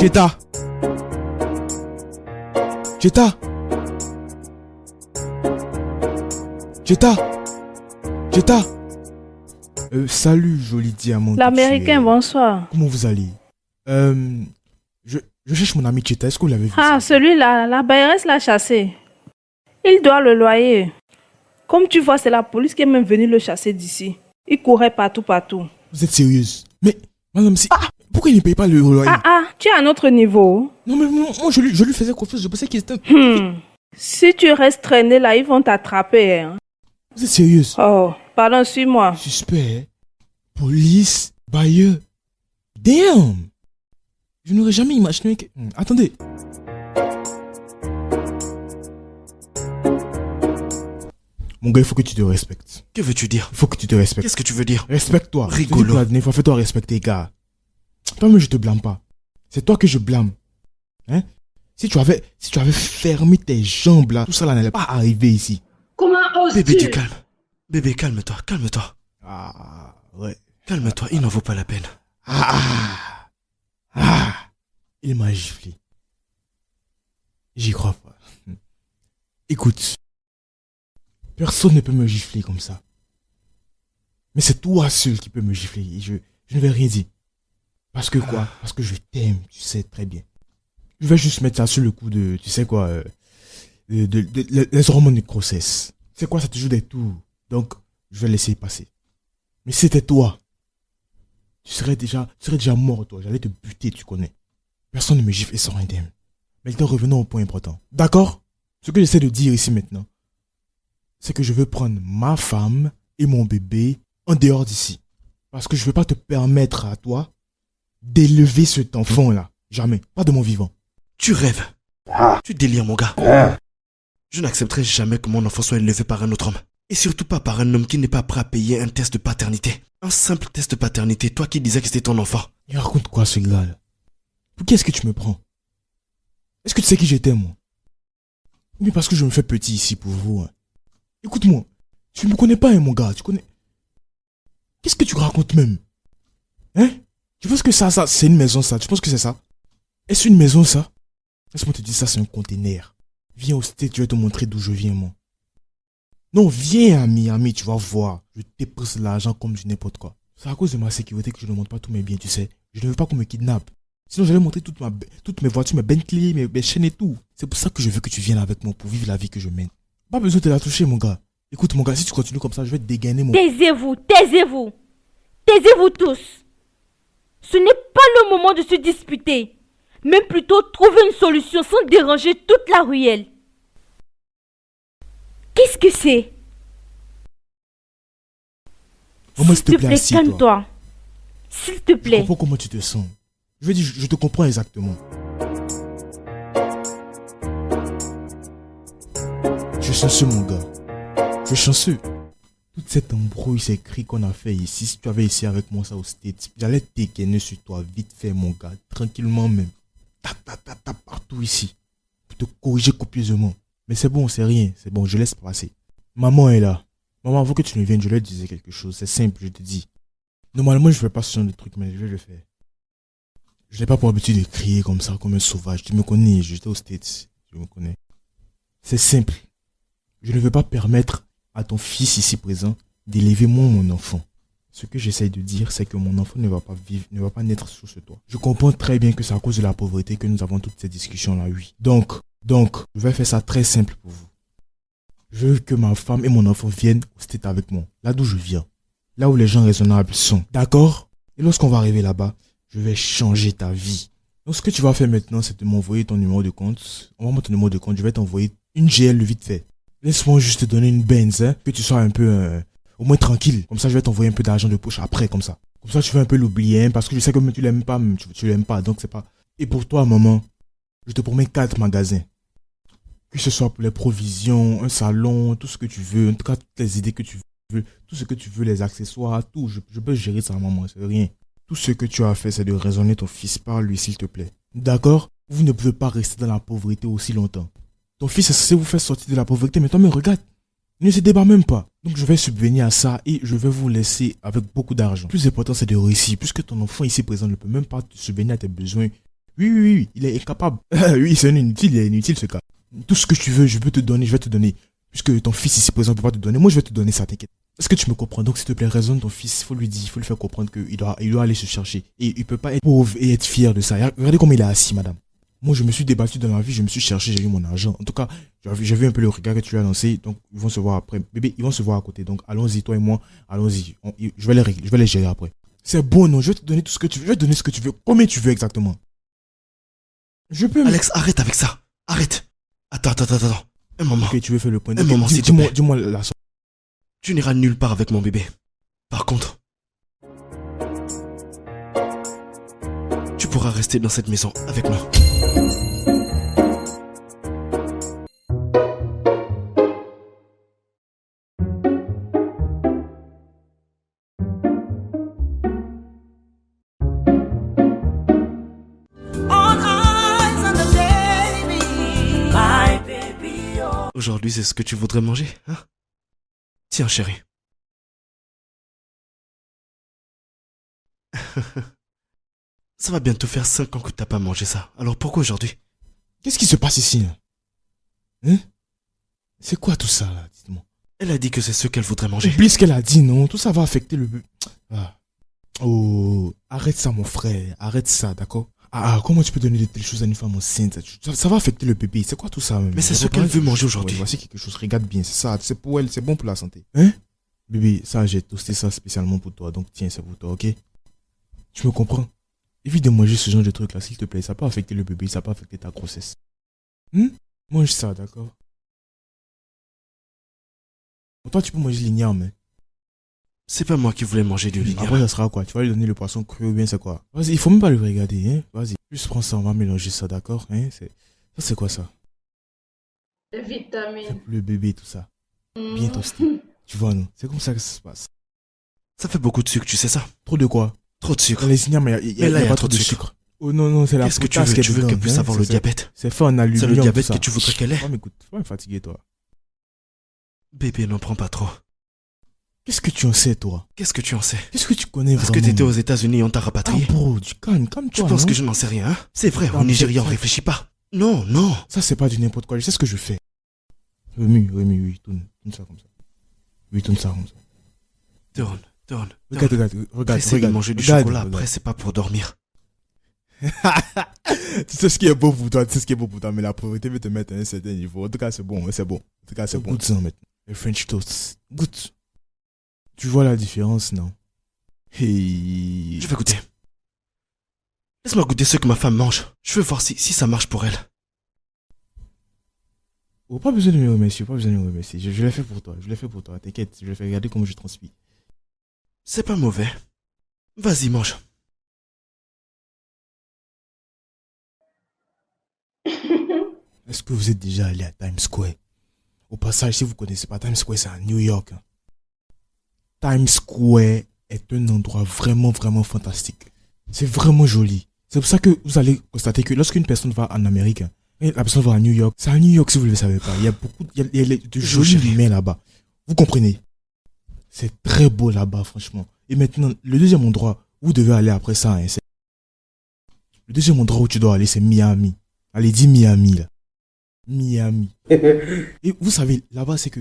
Cheta. Cheta. Cheta. Cheta. Salut, joli diamant. L'Américain, bonsoir. Comment vous allez? Je cherche mon ami Cheta. Est-ce que vous l'avez vu? Ah, celui-là, la bailleresse l'a chassé. Il doit le loyer. Comme tu vois, c'est la police qui est même venue le chasser d'ici. Il courait partout. Vous êtes sérieuse? Mais, madame, si... pourquoi il ne paye pas le loyer? Tu es à un autre niveau. Non, mais moi, je lui faisais confiance. Je pensais qu'il était... Si tu restes traîné là, ils vont t'attraper. Hein. Vous êtes sérieuse? Oh, pardon, suis-moi. Suspect, police, bailleur. Damn! Je n'aurais jamais imaginé que... Attendez. Mon gars, il faut que tu te respectes. Que veux-tu dire? Il faut que tu te respectes. Qu'est-ce que tu veux dire? Respecte-toi. Rigolo. Fais-toi respecter, gars. Toi-même, je te blâme pas. C'est toi que je blâme. Hein? Si tu avais fermé tes jambes là, tout ça là n'allait pas arriver ici. Comment oses-tu? Bébé, tu calmes. Bébé, calme-toi. Ah, ouais. Calme-toi, il n'en vaut pas la peine. Il m'a giflé. J'y crois pas. Écoute. Personne ne peut me gifler comme ça. Mais c'est toi seul qui peux me gifler. Et je ne vais rien dire. Parce que quoi? Parce que je t'aime, tu sais très bien. Je vais juste mettre ça sur le coup de, tu sais quoi, les hormones de grossesse. C'est quoi, ça te joue des tours. Donc, je vais laisser passer. Mais si c'était toi, tu serais déjà mort, toi. J'allais te buter, tu connais. Personne ne me gifle et sort indemne. Maintenant, revenons au point important. D'accord? Ce que j'essaie de dire ici maintenant, c'est que je veux prendre ma femme et mon bébé en dehors d'ici. Parce que je ne veux pas te permettre à toi d'élever cet enfant-là. Jamais. Pas de mon vivant. Tu rêves. Tu délires, mon gars. Je n'accepterai jamais que mon enfant soit élevé par un autre homme. Et surtout pas par un homme qui n'est pas prêt à payer un test de paternité. Un simple test de paternité, toi qui disais que c'était ton enfant. Il raconte quoi ce gars-là? Pour qui est-ce que tu me prends? Est-ce que tu sais qui j'étais, moi? Mais parce que je me fais petit ici pour vous. Hein. Écoute-moi. Tu me connais pas, hein, mon gars. Tu connais... Qu'est-ce que tu racontes même? Hein? Tu penses que ça, c'est une maison, ça? Tu penses que c'est ça? Est-ce une maison, ça? Laisse-moi te dire, ça, c'est un conteneur. Viens au state, je vais te montrer d'où je viens, moi. Non, viens à Miami, tu vas voir. Je dépense l'argent comme du n'importe quoi. C'est à cause de ma sécurité que je ne montre pas tous mes biens, tu sais. Je ne veux pas qu'on me kidnappe. Sinon, j'allais montrer toutes mes voitures, mes Bentley, mes chaînes et tout. C'est pour ça que je veux que tu viennes avec moi pour vivre la vie que je mène. Pas besoin de la toucher, mon gars. Écoute, mon gars, si tu continues comme ça, je vais te dégainer, mon... Taisez-vous tous. Ce n'est pas le moment de se disputer. Mais plutôt trouver une solution sans déranger toute la ruelle. Qu'est-ce que c'est? Maman, s'il te plaît, assieds-toi. calme-toi. S'il te plaît. Je comprends comment tu te sens. Je veux dire, je te comprends exactement. Je suis chanceux, mon gars. Je suis chanceux. Toute cette embrouille, ces cris qu'on a fait ici, si tu avais essayé avec moi ça au States, j'allais te dégainer sur toi, vite fait, mon gars, tranquillement même. Tap, partout ici. Pour te corriger copieusement. Mais c'est bon, c'est rien. C'est bon, je laisse passer. Maman est là. Maman, avant que tu ne viennes, je lui disais quelque chose. C'est simple, je te dis. Normalement, je ne fais pas ce genre de truc, mais je vais le faire. Je n'ai pas pour habitude de crier comme ça, comme un sauvage. Tu me connais, j'étais aux States. Je me connais. C'est simple. Je ne veux pas permettre à ton fils ici présent d'élever mon enfant. Ce que j'essaye de dire, c'est que mon enfant ne va pas vivre, ne va pas naître sous ce toit. Je comprends très bien que c'est à cause de la pauvreté que nous avons toutes ces discussions-là, oui. Donc, je vais faire ça très simple pour vous. Je veux que ma femme et mon enfant viennent au States avec moi, là d'où je viens. Là où les gens raisonnables sont. D'accord? Et lorsqu'on va arriver là-bas, je vais changer ta vie. Donc, ce que tu vas faire maintenant, c'est de m'envoyer ton numéro de compte. Envoie-moi ton numéro de compte, je vais t'envoyer une GL vite fait. Laisse-moi juste te donner une Benz, hein, que tu sois un peu... au moins tranquille. Comme ça, je vais t'envoyer un peu d'argent de poche après, comme ça. Comme ça, tu vas un peu l'oublier, hein, parce que je sais que tu l'aimes pas, tu l'aimes pas, donc c'est pas... Et pour toi, maman, je te promets 4 magasins. Que ce soit pour les provisions, un salon, tout ce que tu veux, en tout cas, toutes les idées que tu veux, tout ce que tu veux, les accessoires, tout, je peux gérer ça, maman, c'est rien. Tout ce que tu as fait, c'est de raisonner ton fils par lui, s'il te plaît. D'accord? Vous ne pouvez pas rester dans la pauvreté aussi longtemps. Ton fils est censé vous faire sortir de la pauvreté, mais toi, me regarde. Il ne se débat même pas. Donc je vais subvenir à ça et je vais vous laisser avec beaucoup d'argent. Le plus important, c'est de réussir. Puisque ton enfant ici présent ne peut même pas subvenir à tes besoins Oui, il est incapable. Oui, c'est un inutile, il est inutile ce gars. Tout ce que tu veux, je peux te donner, je vais te donner. Puisque ton fils ici présent ne peut pas te donner, moi je vais te donner ça, t'inquiète. Est-ce que tu me comprends? Donc s'il te plaît, raisonne ton fils, il faut lui dire, il faut lui faire comprendre qu'il doit aller se chercher. Et il peut pas être pauvre et être fier de ça. Regardez comment il est assis, madame. Moi je me suis débattu dans la vie, je me suis cherché, j'ai eu mon argent. En tout cas, j'ai vu un peu le regard que tu lui as lancé, donc ils vont se voir après. Bébé, ils vont se voir à côté, donc allons-y, toi et moi, allons-y. Je vais les régler, je vais les gérer après. C'est bon, non, je vais te donner tout ce que tu veux, je vais te donner ce que tu veux. Combien tu veux exactement? Je peux... Alex, arrête avec ça. Arrête. Attends. Un moment. Ok, tu veux faire le point. Un moment, s'il te plaît. Dis-moi la somme. Tu n'iras nulle part avec mon bébé. Par contre, tu pourras rester dans cette maison avec nous. All eyes on the baby, my baby. Oh. Aujourd'hui, c'est ce que tu voudrais manger, hein? Tiens, chérie. Ça va bientôt faire 5 ans que t'as pas mangé ça. Alors pourquoi aujourd'hui? Qu'est-ce qui se passe ici là? Hein? C'est quoi tout ça là? Dites-moi. Elle a dit que c'est ce qu'elle voudrait manger. Oublie ce qu'elle a dit, non? Tout ça va affecter le... Ah. Oh, arrête ça mon frère. Arrête ça, d'accord? Comment tu peux donner de telles choses à une femme enceinte? Ça va affecter le bébé. C'est quoi tout ça? Mais c'est ce qu'elle veut manger aujourd'hui. Ouais, voici quelque chose. Regarde bien, c'est ça. C'est pour elle, c'est bon pour la santé. Hein? Bébé, ça, j'ai toasté ça spécialement pour toi. Donc tiens, c'est pour toi, ok? Tu me comprends? Évite de manger ce genre de truc là, s'il te plaît. Ça peut affecter le bébé, ça peut affecter ta grossesse. Mange ça, d'accord? Pour toi, tu peux manger l'igname, hein? C'est pas moi qui voulais manger du ligname. Après, ça sera quoi? Tu vas lui donner le poisson cru ou bien c'est quoi? Vas-y, il faut même pas le regarder, hein? Vas-y, juste prends ça, on va mélanger ça, d'accord? Hein? Ça, c'est quoi ça? Les vitamines. Le bébé, tout ça. Bien toasté. Tu vois, non? C'est comme ça que ça se passe. Ça fait beaucoup de sucre, tu sais ça? Trop de quoi? Trop de sucre. Dans les ignames, il y a pas trop de sucre. Oh non, c'est la Qu'est-ce que tu potasse veux? qui est Tu veux dedans, qu'elle puisse hein? avoir le diabète? C'est fait en aluminium. C'est le diabète tout ça. que tu voudrais qu'elle ait? Oh, mais écoute, faut pas me fatiguer, toi. Bébé, n'en prends pas trop. Qu'est-ce que tu en sais, toi? Qu'est-ce que tu en sais? Qu'est-ce que tu connais Parce vraiment? que t'étais aux États-Unis et on t'a rapatrié. Bro, tu calme-toi. Tu penses que je n'en sais rien, hein? C'est vrai, au Nigeria, on réfléchit pas. Non. Ça, c'est pas du n'importe quoi. Je sais ce que je fais. Oui, tourne ça comme ça. Oui, tourne ça comme ça. Tourne. Regarde. Essaye de manger du chocolat, après c'est pas pour dormir. Tu sais ce qui est beau pour toi, mais la pauvreté veut te mettre à un certain niveau. En tout cas, c'est bon. En tout cas, c'est bon. Goûte ça maintenant. Le French toast. Goûte. Tu vois la différence, non? Hey. Je vais goûter. Laisse-moi goûter ce que ma femme mange. Je veux voir si ça marche pour elle. Oh, pas besoin de me remercier, Je l'ai fait pour toi, t'inquiète. Je vais faire regarder comment je transpire. C'est pas mauvais. Vas-y, mange. Est-ce que vous êtes déjà allé à Times Square? Au passage, si vous connaissez pas Times Square, c'est à New York. Times Square est un endroit vraiment fantastique. C'est vraiment joli. C'est pour ça que vous allez constater que lorsqu'une personne va en Amérique, et la personne va à New York, c'est à New York si vous ne le savez pas. Il y a de jolis humains là-bas. Vous comprenez? C'est très beau là-bas, franchement. Et maintenant, le deuxième endroit où vous devez aller après ça, hein, le deuxième endroit où tu dois aller, c'est Miami. Allez, dis Miami, là. Miami. Et vous savez, là-bas, c'est que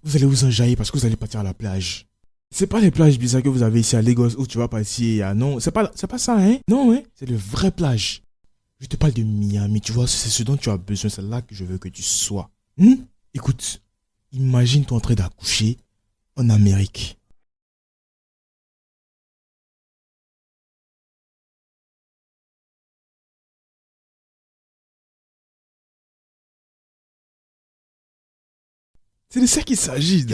vous allez vous enjailler parce que vous allez partir à la plage. C'est pas les plages bizarres que vous avez ici à Lagos où tu vas partir à... Non, c'est pas ça, hein. Non, hein. C'est les vraies plages. Je te parle de Miami, tu vois, c'est ce dont tu as besoin. C'est là que je veux que tu sois. Écoute, imagine-toi en train d'accoucher en Amérique. C'est de ça qu'il s'agit.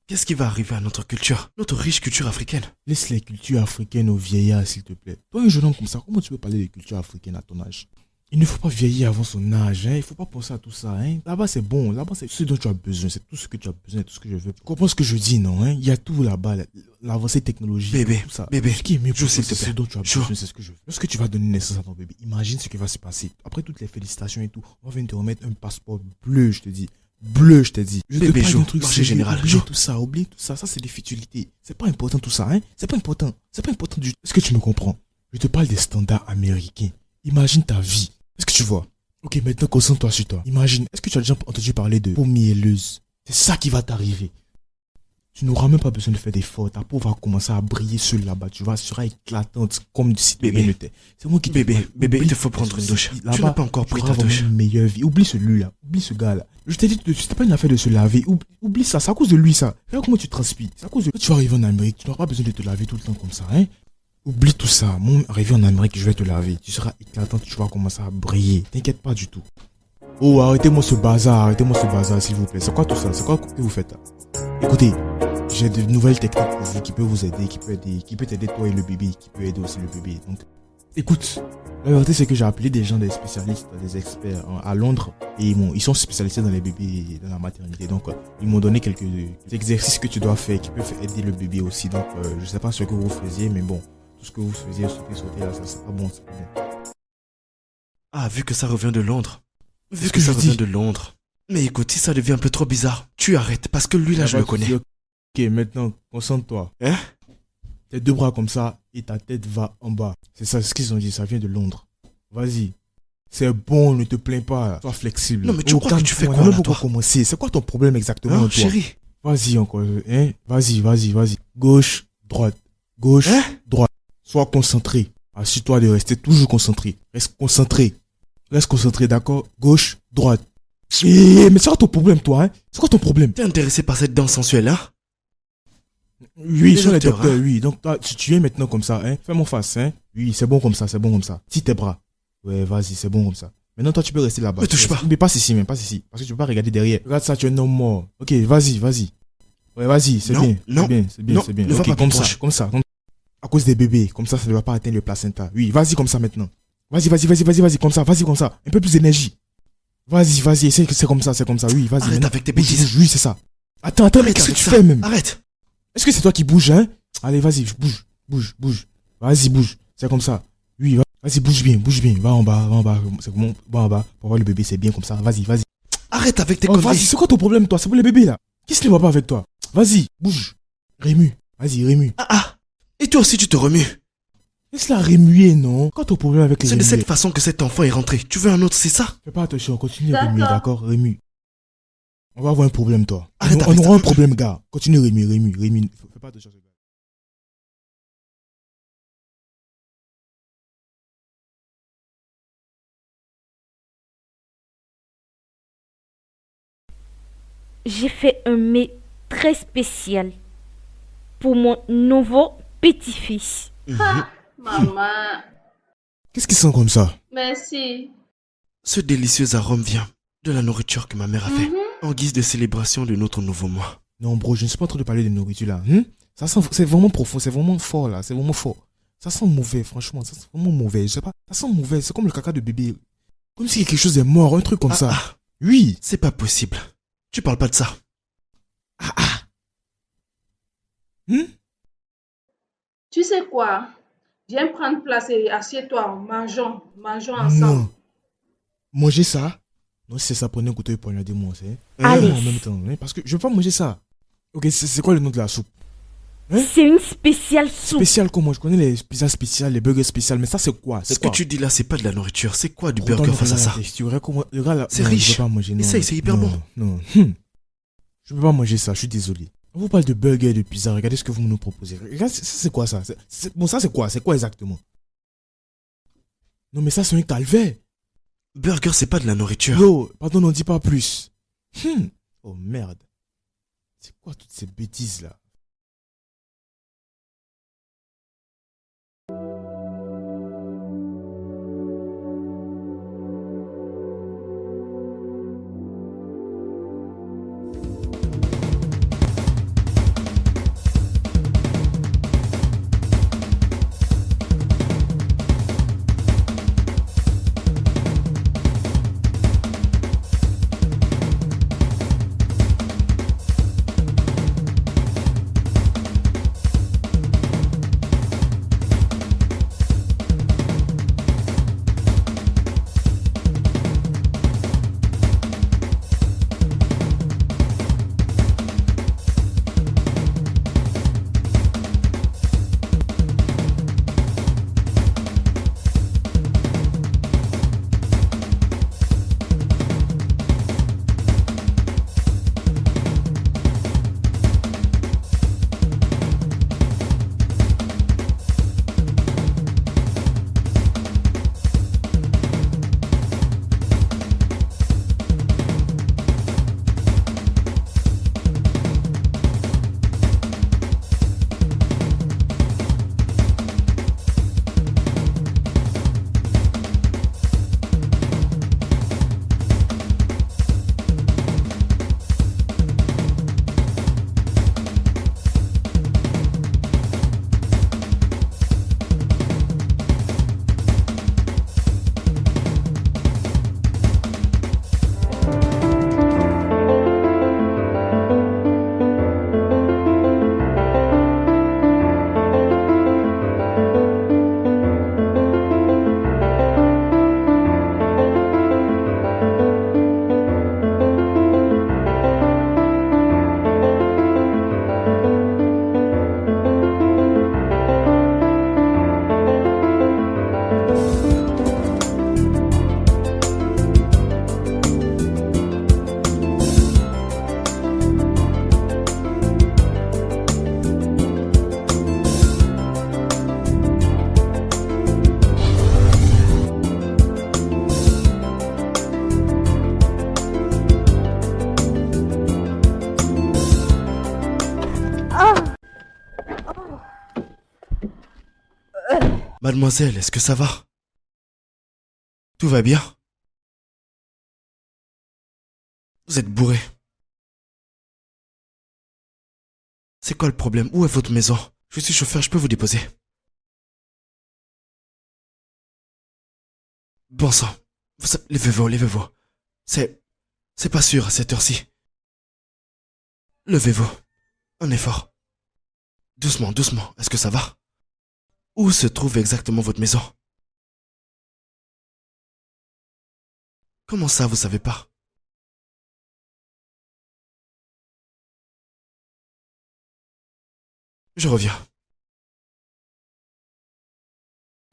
Qu'est-ce qui va arriver à notre culture? Notre riche culture africaine? Laisse les cultures africaines aux vieillards, s'il te plaît. Toi, un jeune homme comme ça, comment tu peux parler des cultures africaines à ton âge? Il ne faut pas vieillir avant son âge, hein. Il ne faut pas penser à tout ça, hein. Là-bas, c'est bon. Là-bas, c'est ce dont tu as besoin. C'est tout ce que tu as besoin, tout ce que je veux. Tu comprends ce que je dis, non, hein? Il y a tout là-bas. L'avancée technologique, bébé, tout ça. Bébé, ce qui est mieux pour toi, c'est ce dont tu as besoin, c'est ce que je veux. Lorsque tu vas donner naissance à ton bébé, imagine ce qui va se passer. Après toutes les félicitations et tout, on va venir te remettre un passeport bleu, je te dis. Bleu, je te dis. Je bébé, te parle d'un truc marché général. Oublie tout ça. Ça, c'est des futilités. C'est pas important tout ça, hein. C'est pas important du tout. Est-ce que tu me comprends? Je te parle des standards américains. Imagine ta vie. Est-ce que tu vois? Ok, maintenant concentre-toi sur toi. Imagine, est-ce que tu as déjà entendu parler de peau mielleuse? C'est ça qui va t'arriver. Tu n'auras même pas besoin de faire d'efforts. Ta peau va commencer à briller seule là-bas. Tu vois, elle sera éclatante comme si de rien n'était. C'est moi qui te Bébé, il te faut prendre une douche. Tu n'as pas encore pris ta douche. Une meilleure vie. Oublie celui-là. Oublie ce gars-là. Je t'ai dit, c'était pas une affaire de se laver. Oublie ça. C'est à cause de lui, ça. Regarde comment tu transpires. C'est à cause de lui. Quand tu vas arriver en Amérique, tu n'auras pas besoin de te laver tout le temps comme ça, hein. Oublie tout ça. Moi, arrivé en Amérique, je vais te laver. Tu seras éclatante. Tu vas commencer à briller. T'inquiète pas du tout. Oh, arrêtez-moi ce bazar, s'il vous plaît. C'est quoi tout ça? C'est quoi que vous faites là? Écoutez, j'ai de nouvelles techniques pour vous qui peuvent vous aider, qui peut t'aider toi et le bébé, qui peut aider aussi le bébé. Donc, écoute, la vérité c'est que j'ai appelé des gens, des spécialistes, des experts à Londres et ils sont spécialisés dans les bébés et dans la maternité. Donc, ils m'ont donné quelques exercices que tu dois faire qui peuvent aider le bébé aussi. Donc, je sais pas ce que vous faisiez, mais bon, tout ce que vous faisiez, sauter là, ça c'est pas bon, c'est pas bien. Ah, vu que ça revient de Londres. Vu que ça revient de Londres. Mais écoute, si ça devient un peu trop bizarre, tu arrêtes parce que lui là, je le connais. Ok, maintenant, concentre-toi. Hein? Tes deux bras comme ça et ta tête va en bas. C'est ça ce qu'ils ont dit, ça vient de Londres. Vas-y. C'est bon, ne te plains pas. Sois flexible. Non, mais tu crois que tu fais quoi là, toi? Commencer. C'est quoi ton problème exactement, Hein, toi? chérie? Vas-y encore, hein? Vas-y. Gauche, droite. Gauche, Hein? droite. Sois concentré. Assure-toi de rester toujours concentré. Reste concentré, d'accord? Gauche, droite. Mais c'est quoi ton problème, toi, hein? C'est quoi ton problème? T'es intéressé par cette danse sensuelle, hein? Oui, ils sont les docteurs, docteurs, hein? oui. Donc, toi, tu es maintenant comme ça, hein? Fais mon face, hein? Oui, c'est bon comme ça. Tire tes bras. Ouais, vas-y, c'est bon comme ça. Maintenant, toi, tu peux rester là-bas. Me touche pas. Mais passe ici. Parce que tu peux pas regarder derrière. Regarde ça, tu es un homme mort. Ok, vas-y. Ouais, vas-y, c'est Non, bien. non, C'est bien. ne va Ok, pas comme plus ça, proche. comme ça. À cause des bébés, comme ça ne va pas atteindre le placenta. Oui, vas-y comme ça maintenant. Vas-y, comme ça. Un peu plus d'énergie. Vas-y, c'est comme ça. Oui, vas-y. Arrête maintenant. avec tes Bouge, bêtises. oui, c'est ça. Attends, mais Arrête qu'est-ce que avec tu ça. fais même? Arrête. Est-ce que c'est toi qui bouges, hein? Allez, vas-y, bouge. Vas-y, bouge. C'est comme ça. Oui, vas-y, bouge bien. Va en bas. C'est bon, va en bas. Pour voir le bébé, c'est bien comme ça. Vas-y. Arrête avec tes Oh, conneries. vas-y, c'est quoi ton problème, toi? C'est pour le bébé, là. Qu'est-ce qui ne va pas avec toi? Vas-y, bouge. Remue. Vas-y, remue. Ah. Et toi aussi, tu te remues. Laisse-la remuer, non? Quoi ton problème avec les C'est de remuer? cette façon que cet enfant est rentré. Tu veux un autre, c'est ça? Fais pas attention, continue à remuer, d'accord? Remue. On va avoir un problème, toi. Arrête On avec aura ça. un problème, gars. Continue à remue. Fais pas attention, gars. J'ai fait un mets très spécial pour mon nouveau petit-fils. Maman, Qu'est-ce qui sent comme ça? merci. Ce délicieux arôme vient de la nourriture que ma mère a fait en guise de célébration de notre nouveau mois. Non, bro, je ne suis pas en train de parler de nourriture, là. Ça sent, c'est vraiment profond, c'est vraiment fort, là. C'est vraiment fort. Ça sent mauvais, franchement. Ça sent vraiment mauvais. Je sais pas. Ça sent mauvais. C'est comme le caca de bébé. Comme si quelque chose est mort, un truc comme ça. Oui. C'est pas possible. Tu parles pas de ça. Tu sais quoi? Viens prendre place et assieds-toi. Mangeons ensemble. Non. Manger ça? Non, si c'est ça, prenez un couteau et poignardez-moi, c'est. Allez. En même temps, hein, parce que je veux pas manger ça. Ok, c'est quoi le nom de la soupe? Hein? C'est une spéciale soupe. Spécial comment? Je connais les pizzas spéciales, les burgers spéciales, mais ça c'est quoi? Ce C'est que quoi? tu dis là, c'est pas de la nourriture. C'est quoi du Regarde burger face à ça? Le gars là, C'est non, riche. Je peux pas manger, non. Essaye, c'est hyper Non, bon. Non. Je peux pas manger ça, je suis désolé. On vous parle de burger, de pizza, regardez ce que vous nous proposez. Regarde, ça c'est quoi ça? Bon, ça c'est quoi? C'est quoi exactement? Non mais ça c'est un calvaire. Burger, c'est pas de la nourriture. Yo, pardon, n'en dis pas plus. Oh merde. C'est quoi toutes ces bêtises là? Mademoiselle, est-ce que ça va? Tout va bien? Vous êtes bourré. C'est quoi le problème? Où est votre maison? Je suis chauffeur, je peux vous déposer. Bon sang. Levez-vous, levez-vous. C'est pas sûr à cette heure-ci. Levez-vous. Un effort. Doucement, doucement. Est-ce que ça va? Où se trouve exactement votre maison? Comment ça, vous savez pas? Je reviens.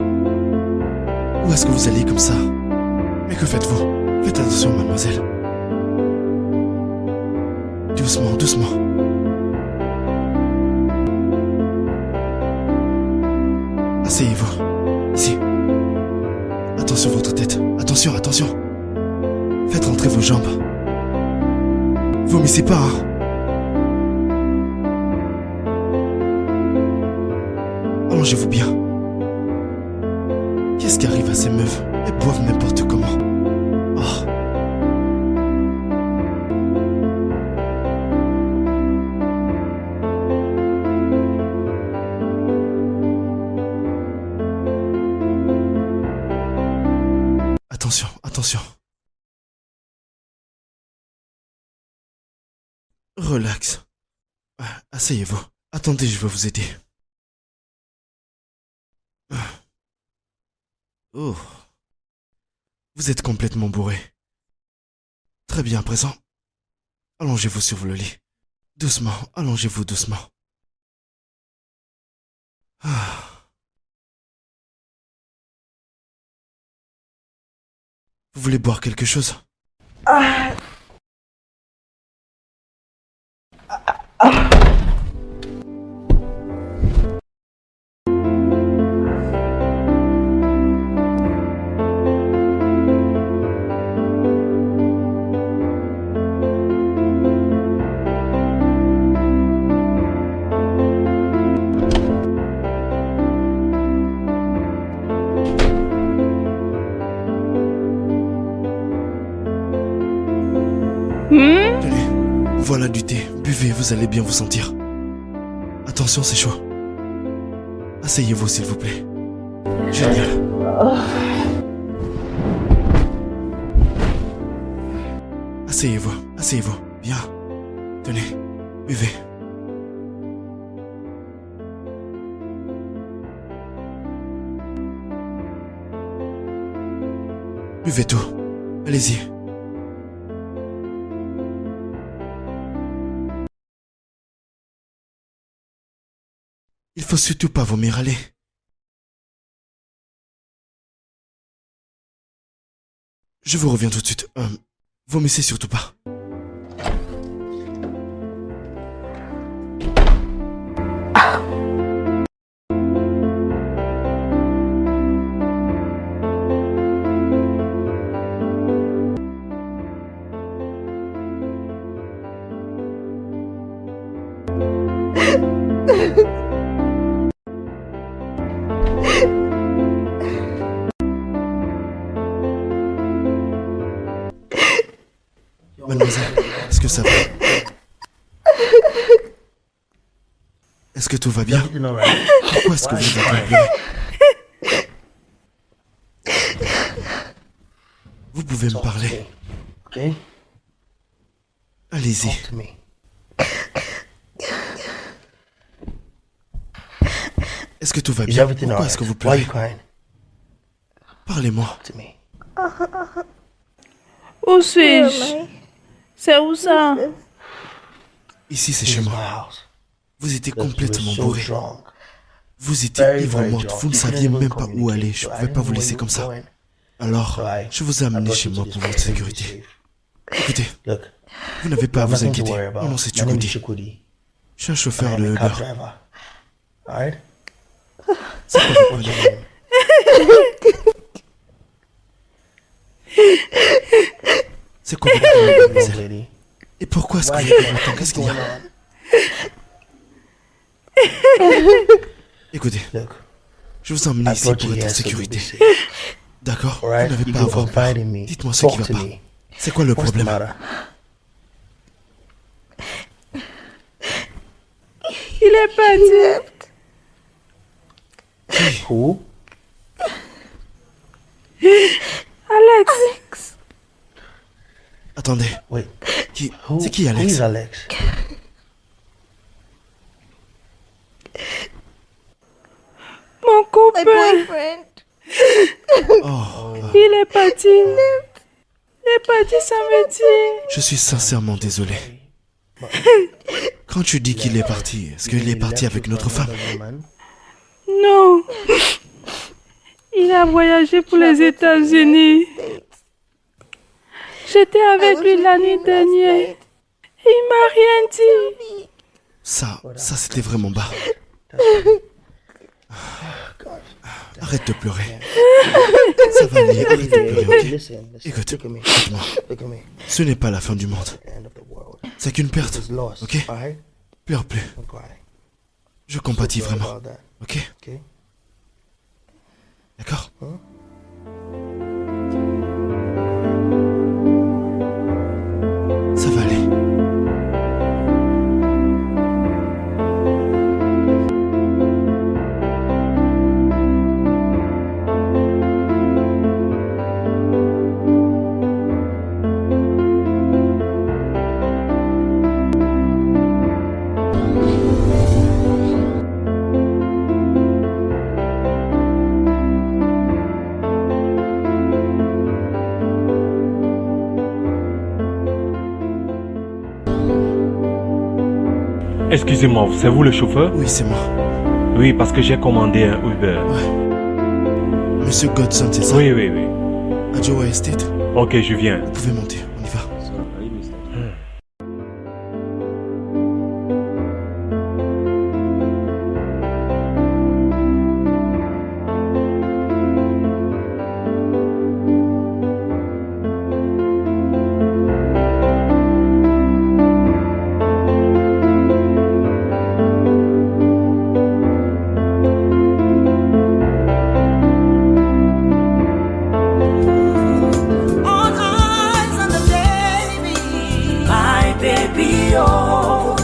Où est-ce que vous allez comme ça? Mais que faites-vous? Faites attention, mademoiselle. Doucement, doucement. Asseyez-vous. Ici. Attention votre tête. Attention, attention. Faites rentrer vos jambes. Vomissez pas, hein. Allongez-vous bien. Qu'est-ce qui arrive à ces meufs? Elles boivent n'importe comment. Oh. Attention, attention. Relax. Asseyez-vous. Attendez, je vais vous aider. Oh. Vous êtes complètement bourré. Très bien, à présent. Allongez-vous sur le lit. Doucement, allongez-vous doucement. Ah. Vous voulez boire quelque chose? Tenez, voilà du thé. Buvez, vous allez bien vous sentir. Attention, c'est chaud. Asseyez-vous, s'il vous plaît. Génial. Asseyez-vous, asseyez-vous. Bien. Tenez, buvez. Buvez tout. Allez-y. Il faut surtout pas vomir, allez. Je vous reviens tout de suite. Vomissez surtout pas. Mademoiselle, est-ce que ça va? Est-ce que tout va bien? Pourquoi est-ce que vous êtes en train de pleurer? Vous pouvez me parler. Allez-y. Est-ce que tout va bien? Pourquoi est-ce que vous pleurez? Parlez-moi. Où suis-je? C'est où ça? Ici, c'est chez moi. Vous étiez complètement bourré. Vous étiez ivre morte. Vous ne saviez même pas où aller. Je ne pouvais pas vous laisser comme ça. Alors, je vous ai amené chez moi pour votre sécurité. Écoutez, vous n'avez pas à vous inquiéter. Mon nom, c'est Chukwudi. Je suis un chauffeur de Uber. C'est quoi votre problème? C'est quoi votre problème, mademoiselle? Et pourquoi est-ce que vous pleurez autant? Qu'est-ce qu'il y a? Écoutez, Je vous ai emmené I ici brought pour you être en here so you'll be sécurité. safe. D'accord? All right? Vous n'avez You pas à can avoir peur. confide in me. Dites-moi ce qui Talk va to pas. me. C'est quoi le What's the problème? matter? Il est parti. Who? Alex. Attendez. Wait. C'est qui Who Alex? is Alex? Mon copain. Oh, Il est parti. Il est parti samedi. je suis sincèrement désolé. Quand tu dis qu'il est parti, est-ce qu'il est parti avec une autre femme? Non. Il a voyagé pour les États-Unis. J'étais avec lui l'année dernière. Il m'a rien dit. Ça c'était vraiment bas. Arrête de pleurer. Ça va aller, arrête de pleurer, ok? Listen. Écoute, Look at me. écoute-moi. Look at me. Ce n'est pas la fin du monde. End of the world. C'est qu'une perte, It's lost. ok? All right? Pleure plus. Don't cry. Je compatis Sorry vraiment, about that. ok? Okay? D'accord? Ça va aller. Excusez-moi, c'est vous le chauffeur? Oui, c'est moi. Oui, parce que j'ai commandé un Uber. Monsieur Godson, c'est ça? Oui, oui, oui. À Joe Estate? Ok, je viens. Vous pouvez monter, on y va. All eyes on the baby, my baby, oh,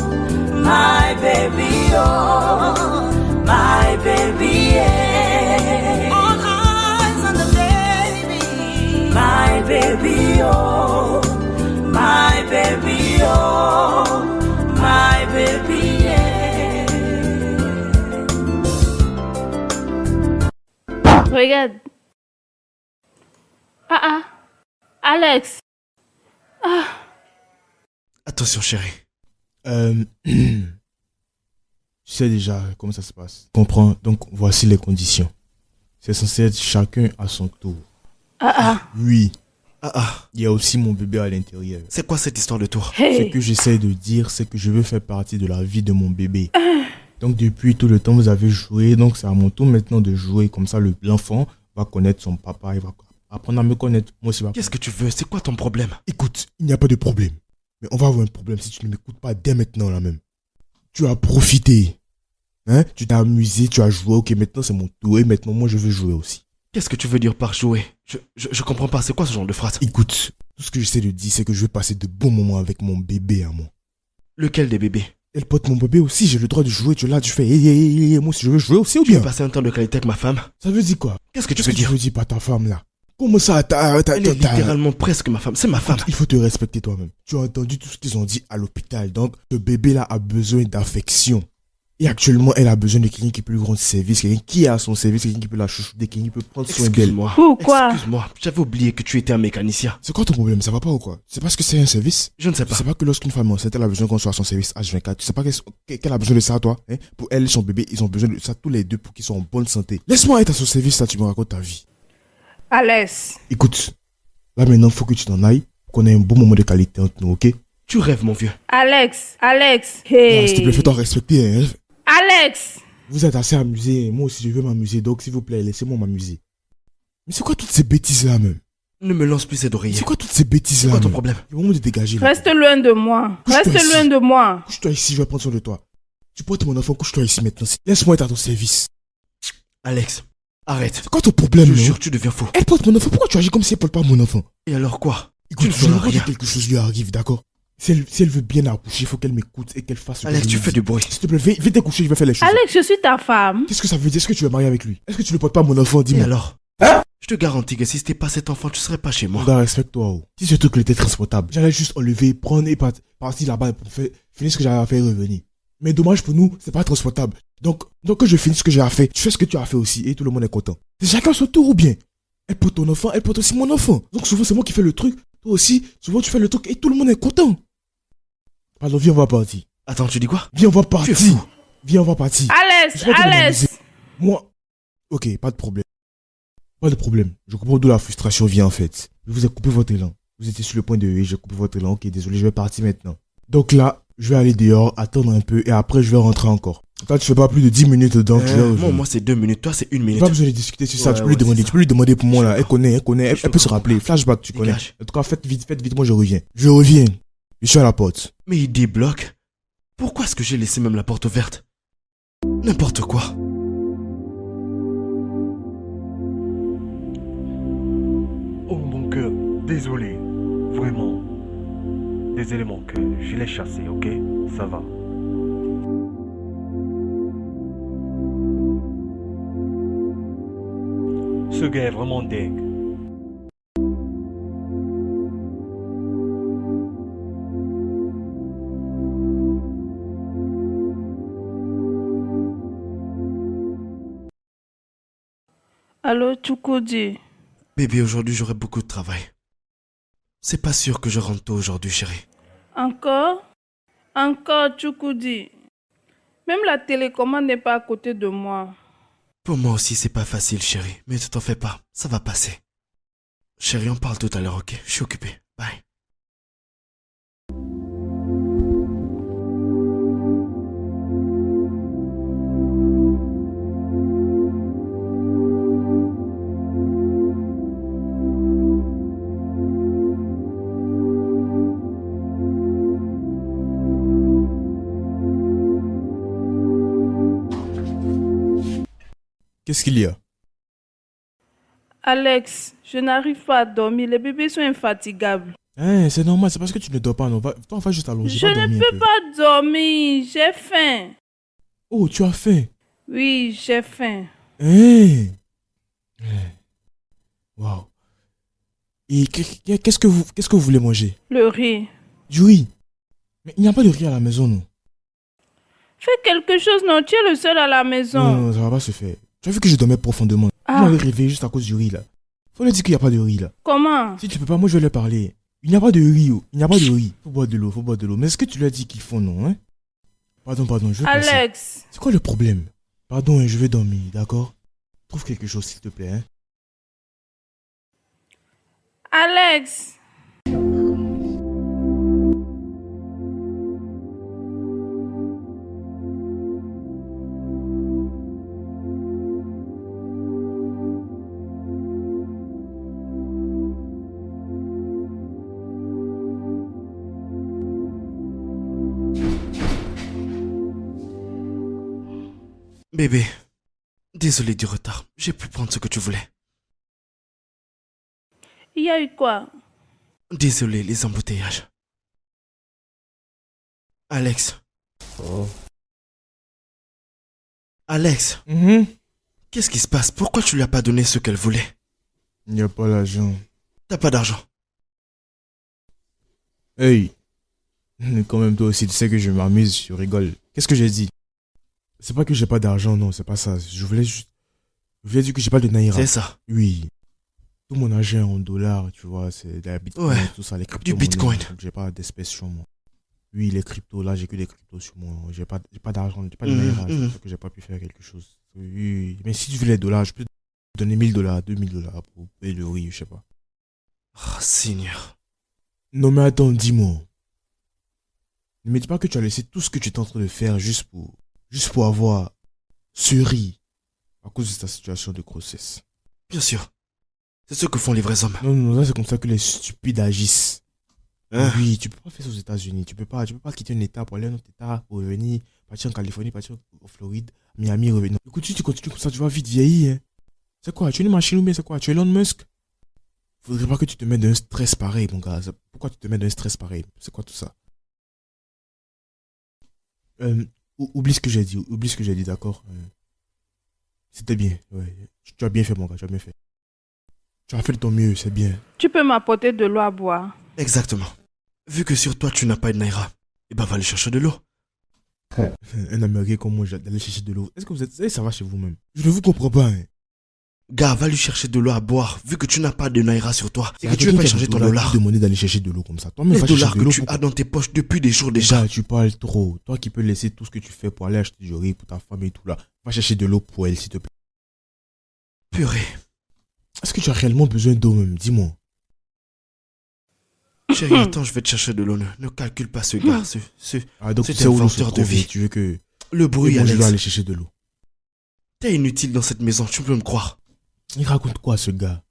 my baby, oh, my baby, yeah. All eyes on the baby, my baby, oh, my baby, oh, my baby, yeah. Regarde. Ah. Alex. Attention, chérie. Tu sais déjà comment ça se passe. Comprends, donc voici les conditions. C'est censé être chacun à son tour. Oui, il y a aussi mon bébé à l'intérieur. C'est quoi cette histoire de tour? Ce Hey. que j'essaie de dire, c'est que je veux faire partie de la vie de mon bébé. Donc depuis tout le temps, vous avez joué, donc c'est à mon tour maintenant de jouer. Comme ça, l'enfant va connaître son papa, il va apprendre à me connaître. Moi aussi, Qu'est-ce que tu veux? C'est quoi ton problème? Écoute, il n'y a pas de problème. Mais on va avoir un problème si tu ne m'écoutes pas dès maintenant là même. Tu as profité. Hein? Tu t'es amusé, tu as joué. Ok, maintenant c'est mon tour et maintenant moi je veux jouer aussi. Qu'est-ce que tu veux dire par jouer? Je comprends pas, c'est quoi ce genre de phrase? Écoute, tout ce que j'essaie de dire c'est que je veux passer de bons moments avec mon bébé à moi. Lequel des bébés? Elle porte mon bébé aussi, j'ai le droit de jouer. Tu es là, tu fais hey, moi si je veux jouer aussi ou Tu veux bien? passer un temps de qualité avec ma femme? Ça veut dire quoi? Qu'est-ce que tu Qu'est-ce veux que tu dire? veux dire par ta femme là? Comment ça Elle est littéralement presque ma femme, c'est ma femme. Il faut te respecter toi-même. Tu as entendu tout ce qu'ils ont dit à l'hôpital. Donc, ce bébé-là a besoin d'affection. Et actuellement, elle a besoin de quelqu'un qui peut lui rendre service, quelqu'un qui est à son service, quelqu'un qui peut la chouchouter, quelqu'un qui peut prendre soin d'elle. Excuse-moi. Pourquoi? Excuse-moi, j'avais oublié que tu étais un mécanicien. C'est quoi ton problème? Ça va pas ou quoi? C'est parce que c'est un service? Je ne sais Tu pas. sais pas que lorsqu'une femme est enceinte, elle a besoin qu'on soit à son service H24. Tu sais pas qu'elle a besoin de ça, toi? Hein? Pour elle et son bébé, ils ont besoin de ça tous les deux pour qu'ils soient en bonne santé. Laisse-moi être à son service, là, tu me racontes ta vie. Alex. Écoute, là maintenant, faut que tu t'en ailles, qu'on ait un bon moment de qualité entre nous, ok? Tu rêves, mon vieux. Alex. Ah, s'il te plaît, fais-toi respecter, hein? Alex. Vous êtes assez amusé, moi aussi je veux m'amuser, donc s'il vous plaît, laissez-moi m'amuser. Mais c'est quoi toutes ces bêtises-là même? Ne me lance plus ces oreillers. C'est quoi toutes ces C'est bêtises-là quoi ton même? problème? Le moment de dégager là. Reste loin de moi. Couche-toi Reste ici. loin de moi. Couche-toi ici, je vais prendre soin de toi. Tu portes mon enfant, couche-toi ici maintenant. Laisse-moi être à ton service. Alex, Arrête. C'est quoi ton problème, Je non? jure, tu deviens fou. Elle porte mon enfant. Pourquoi tu agis comme si elle porte pas mon enfant? Et alors quoi? Écoute, ne je feras veux rien. que quelque chose lui arrive, d'accord? Si elle veut bien accoucher, il faut qu'elle m'écoute et qu'elle fasse ce que Alex, je tu lui fais dis. du bruit. S'il te plaît, viens t'accoucher, je vais faire les choses. Alex, je suis ta femme. Qu'est-ce que ça veut dire? Est-ce que tu veux marier avec lui? Est-ce que tu ne portes pas mon enfant? Et Dis-moi. alors? Je te garantis que si c'était pas cet enfant, tu serais pas chez moi. Gars, respecte-toi. Oh. Si ce truc était transportable, j'allais juste enlever, prendre et partir là-bas pour finir ce que j'avais à faire et revenir. Mais dommage pour nous, c'est pas transportable. Donc que je finisse ce que j'ai à faire, tu fais ce que tu as fait aussi et tout le monde est content. C'est chacun son tour ou bien? Elle porte ton enfant, elle porte aussi mon enfant. Donc souvent c'est moi qui fais le truc, toi aussi, souvent tu fais le truc et tout le monde est content. Pardon, viens on va partir. Attends, tu dis quoi? Viens on va Tu es partir. fou. Viens on va partir. Alex, Je vais te demander. Alex. Moi, ok, pas de problème. Pas de problème. Je comprends d'où la frustration vient en fait. Je vous ai coupé votre élan. Vous étiez sur le point de huer, j'ai coupé votre élan. Ok, désolé, je vais partir maintenant. Donc là, je vais aller dehors, attendre un peu et après je vais rentrer encore. Toi, tu fais pas plus de 10 minutes dedans. tu vas revenir. Moi c'est 2 minutes, toi c'est 1 minute. Pas besoin de discuter sur ça, Ouais, tu peux lui ouais, demander, c'est tu peux lui demander pour moi là. Elle connaît, elle Je peut se comprends. rappeler. Flashback, tu connais. Dégage. En tout cas, faites vite, moi je reviens. Je reviens. Je suis à la porte. Mais il débloque. Pourquoi est-ce que j'ai laissé même la porte ouverte? N'importe quoi. Oh mon cœur, désolé, vraiment. Désolé mon cœur, je l'ai chassé, ok? Ça va. Ce gars est vraiment dingue. Allô, Chukudi. Bébé, aujourd'hui j'aurai beaucoup de travail. C'est pas sûr que je rentre tôt aujourd'hui, chérie. Encore? Encore, Chukudi. Même la télécommande n'est pas à côté de moi. Pour moi aussi c'est pas facile, chérie. Mais ne t'en fais pas, ça va passer. Chérie, on parle tout à l'heure, ok? Je suis occupé. Bye. Qu'est-ce qu'il y a? Alex, je n'arrive pas à dormir. Les bébés sont infatigables. Hein, c'est normal, c'est parce que tu ne dors pas, non. Toi, on va juste allonger. Je va dormir ne un peux peu. pas dormir. J'ai faim. Oh, tu as faim. Oui, j'ai faim. Hein? Waouh. Et qu'est-ce que vous voulez manger? Le riz. Du riz. Mais il n'y a pas de riz à la maison, non? Fais quelque chose, non? Tu es le seul à la maison. Non, ça va pas se faire. Tu as vu que je dormais profondément. Ah. Vous m'avez réveillé juste à cause du riz, là. Faut leur dire qu'il n'y a pas de riz, là. Comment? Si tu peux pas, moi je vais leur parler. Il n'y a pas de riz, oh. Il n'y a pas de riz. Faut boire de l'eau. Mais est-ce que tu leur dis qu'ils font, non, hein? Pardon, je vais passer. Alex. C'est quoi le problème? Pardon, hein, je vais dormir, d'accord? Trouve quelque chose, s'il te plaît, hein? Alex. Bébé, désolé du retard. J'ai pu prendre ce que tu voulais. Il y a eu quoi? Désolé, les embouteillages. Alex. Oh. Alex, qu'est-ce qui se passe? Pourquoi tu lui as pas donné ce qu'elle voulait? Il n'y a pas l'argent. T'as pas d'argent. Hey! Quand même, toi aussi, tu sais que je m'amuse, je rigole. Qu'est-ce que j'ai dit? C'est pas que j'ai pas d'argent, non, c'est pas ça. Je voulais dire que j'ai pas de naira. C'est ça. Oui. Tout mon argent est en dollars, tu vois, c'est de la bitcoin, Ouais, tout ça, les cryptos. du bitcoin. J'ai pas d'espèces sur moi. Oui, les cryptos, là, j'ai que des cryptos sur moi. J'ai pas d'argent, j'ai pas de naira, c'est pour ça que j'ai pas pu faire quelque chose. Oui, mais si tu veux les dollars, je peux te donner $1000, $2000 pour payer le riz, je sais pas. Oh, Seigneur. Non mais attends, dis-moi. Ne me dis pas que tu as laissé tout ce que tu es en train de faire juste pour avoir ce riz à cause de ta situation de grossesse. Bien sûr. C'est ce que font les vrais hommes. Non, là c'est comme ça que les stupides agissent. Hein? Oui, tu peux pas faire ça aux États-Unis. Tu peux pas quitter un état pour aller à un autre état, pour revenir, partir en Californie, partir en Floride, Miami, revenir. Écoute, si tu continues comme ça, tu vas vite vieillir. Hein. C'est quoi? Tu es une machine ou bien c'est quoi? Tu es Elon Musk? Faudrait pas que tu te mettes d'un stress pareil, mon gars. Pourquoi tu te mets d'un stress pareil? C'est quoi tout ça? Oublie ce que j'ai dit. Oublie ce que j'ai dit, d'accord? C'était bien. Ouais. Tu as bien fait, mon gars. Tu as bien fait. Tu as fait de ton mieux, c'est bien. Tu peux m'apporter de l'eau à boire. Exactement. Vu que sur toi, tu n'as pas de Naira, eh ben va aller chercher de l'eau. Un Américain comme moi, d'aller chercher de l'eau. Est-ce que vous êtes... ça va chez vous-même? Je ne vous comprends pas, hein. Gars, va lui chercher de l'eau à boire, vu que tu n'as pas de Naira sur toi. Et que tu veux pas changer ton dollar. Tu demander d'aller chercher de l'eau comme ça. Toi-même, Les va chercher dollars de que l'eau. tu as dans tes poches depuis des jours déjà. Gars, tu parles trop. Toi qui peux laisser tout ce que tu fais pour aller acheter du riz pour ta femme et tout là. Va chercher de l'eau pour elle, s'il te plaît. Purée. Est-ce que tu as réellement besoin d'eau même? Dis-moi. Chérie, attends, je vais te chercher de l'eau. Ne calcule pas ce gars. Donc c'est tu sais où l'eau se inventeur de trouve et vie. tu veux que... Le bruit, moi, je Alex. dois aller chercher de l'eau. T'es inutile dans cette maison, tu peux me croire. Il raconte quoi, ce gars?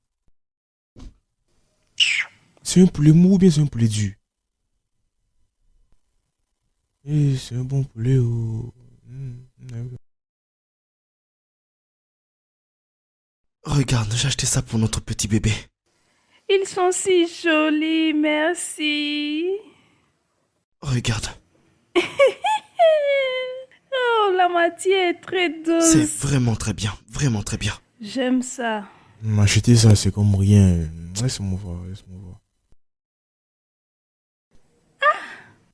C'est un poulet mou ou bien c'est un poulet dur? Eh, c'est un bon poulet, oh. Regarde, j'ai acheté ça pour notre petit bébé. Ils sont si jolis, merci. Regarde, Oh, la matière est très c'est douce. vraiment très bien, vraiment très bien. J'aime ça. M'acheter ça, c'est comme rien. Laisse-moi voir, laisse-moi voir.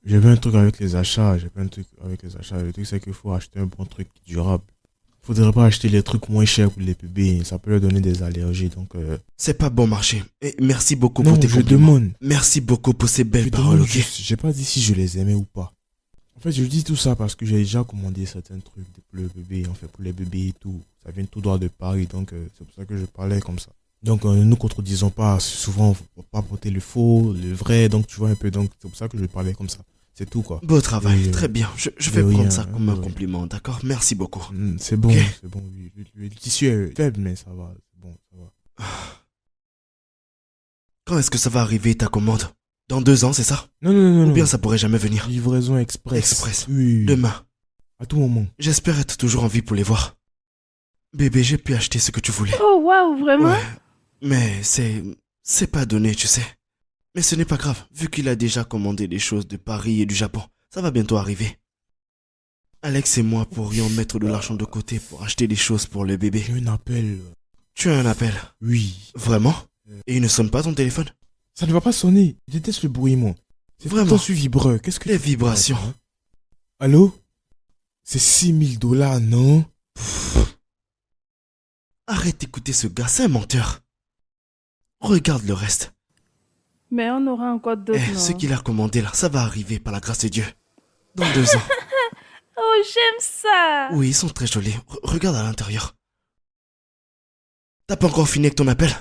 J'avais un truc avec les achats, Le truc, c'est qu'il faut acheter un bon truc durable. Faudrait pas acheter les trucs moins chers pour les bébés, ça peut leur donner des allergies, donc... C'est pas bon marché. Et merci beaucoup Non, pour tes je compliments. demande. Merci beaucoup pour ces Je belles demande paroles, ok? juste, j'ai pas dit si je les aimais ou pas. En fait, je dis tout ça parce que j'ai déjà commandé certains trucs pour le bébé, en fait, pour les bébés et tout. Ça vient tout droit de Paris, donc c'est pour ça que je parlais comme ça. Donc, ne nous contredisons pas, souvent, faut pas porter le faux, le vrai, donc tu vois un peu, donc c'est pour ça que je parlais comme ça. C'est tout, quoi. Beau travail, Et, très bien. Je vais de prendre rien, ça comme un de rien. compliment, d'accord? Merci beaucoup. C'est bon, Ok. c'est bon. Oui. Le tissu est faible, mais ça va. C'est bon, ça va. Quand est-ce que ça va arriver ta commande? Dans 2 ans, c'est ça? Non. Ou bien ça pourrait jamais venir? Livraison express. Express. Oui. Demain. À tout moment. J'espère être toujours en vie pour les voir. Bébé, j'ai pu acheter ce que tu voulais. Oh, waouh, vraiment? Ouais. Mais c'est pas donné, tu sais. Mais ce n'est pas grave, vu qu'il a déjà commandé des choses de Paris et du Japon. Ça va bientôt arriver. Alex et moi pourrions mettre de l'argent de côté pour acheter des choses pour le bébé. J'ai un appel. Tu as un appel? Oui. Vraiment? Et il ne sonne pas ton téléphone? Ça ne va pas sonner. Je déteste le bruit, moi. C'est Vraiment? vraiment sur vibreur. Qu'est-ce que Les tu fais, vibrations. hein? Allô? C'est 6 000 $, non? Arrête d'écouter ce gars, c'est un menteur. Regarde le reste. Mais on aura encore d'autres, non? Ce qu'il a commandé là, ça va arriver par la grâce de Dieu. Dans 2 ans. Oh, j'aime ça. Oui, ils sont très jolis. Regarde à l'intérieur. T'as pas encore fini avec ton appel?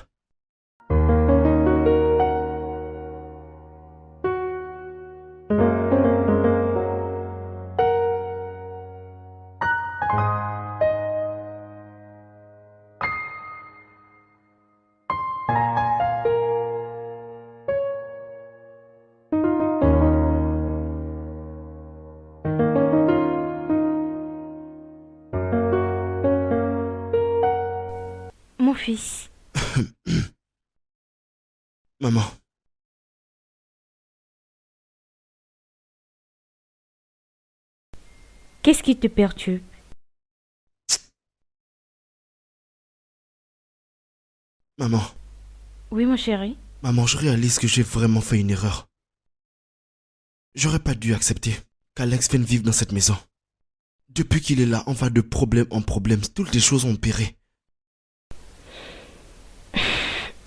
Mon fils, Maman, qu'est-ce qui te perturbe? maman, Oui, mon chéri. maman, je réalise que j'ai vraiment fait une erreur. J'aurais pas dû accepter qu'Alex vienne vivre dans cette maison. Depuis qu'il est là, on va de problème en problème. Toutes les choses ont empiré.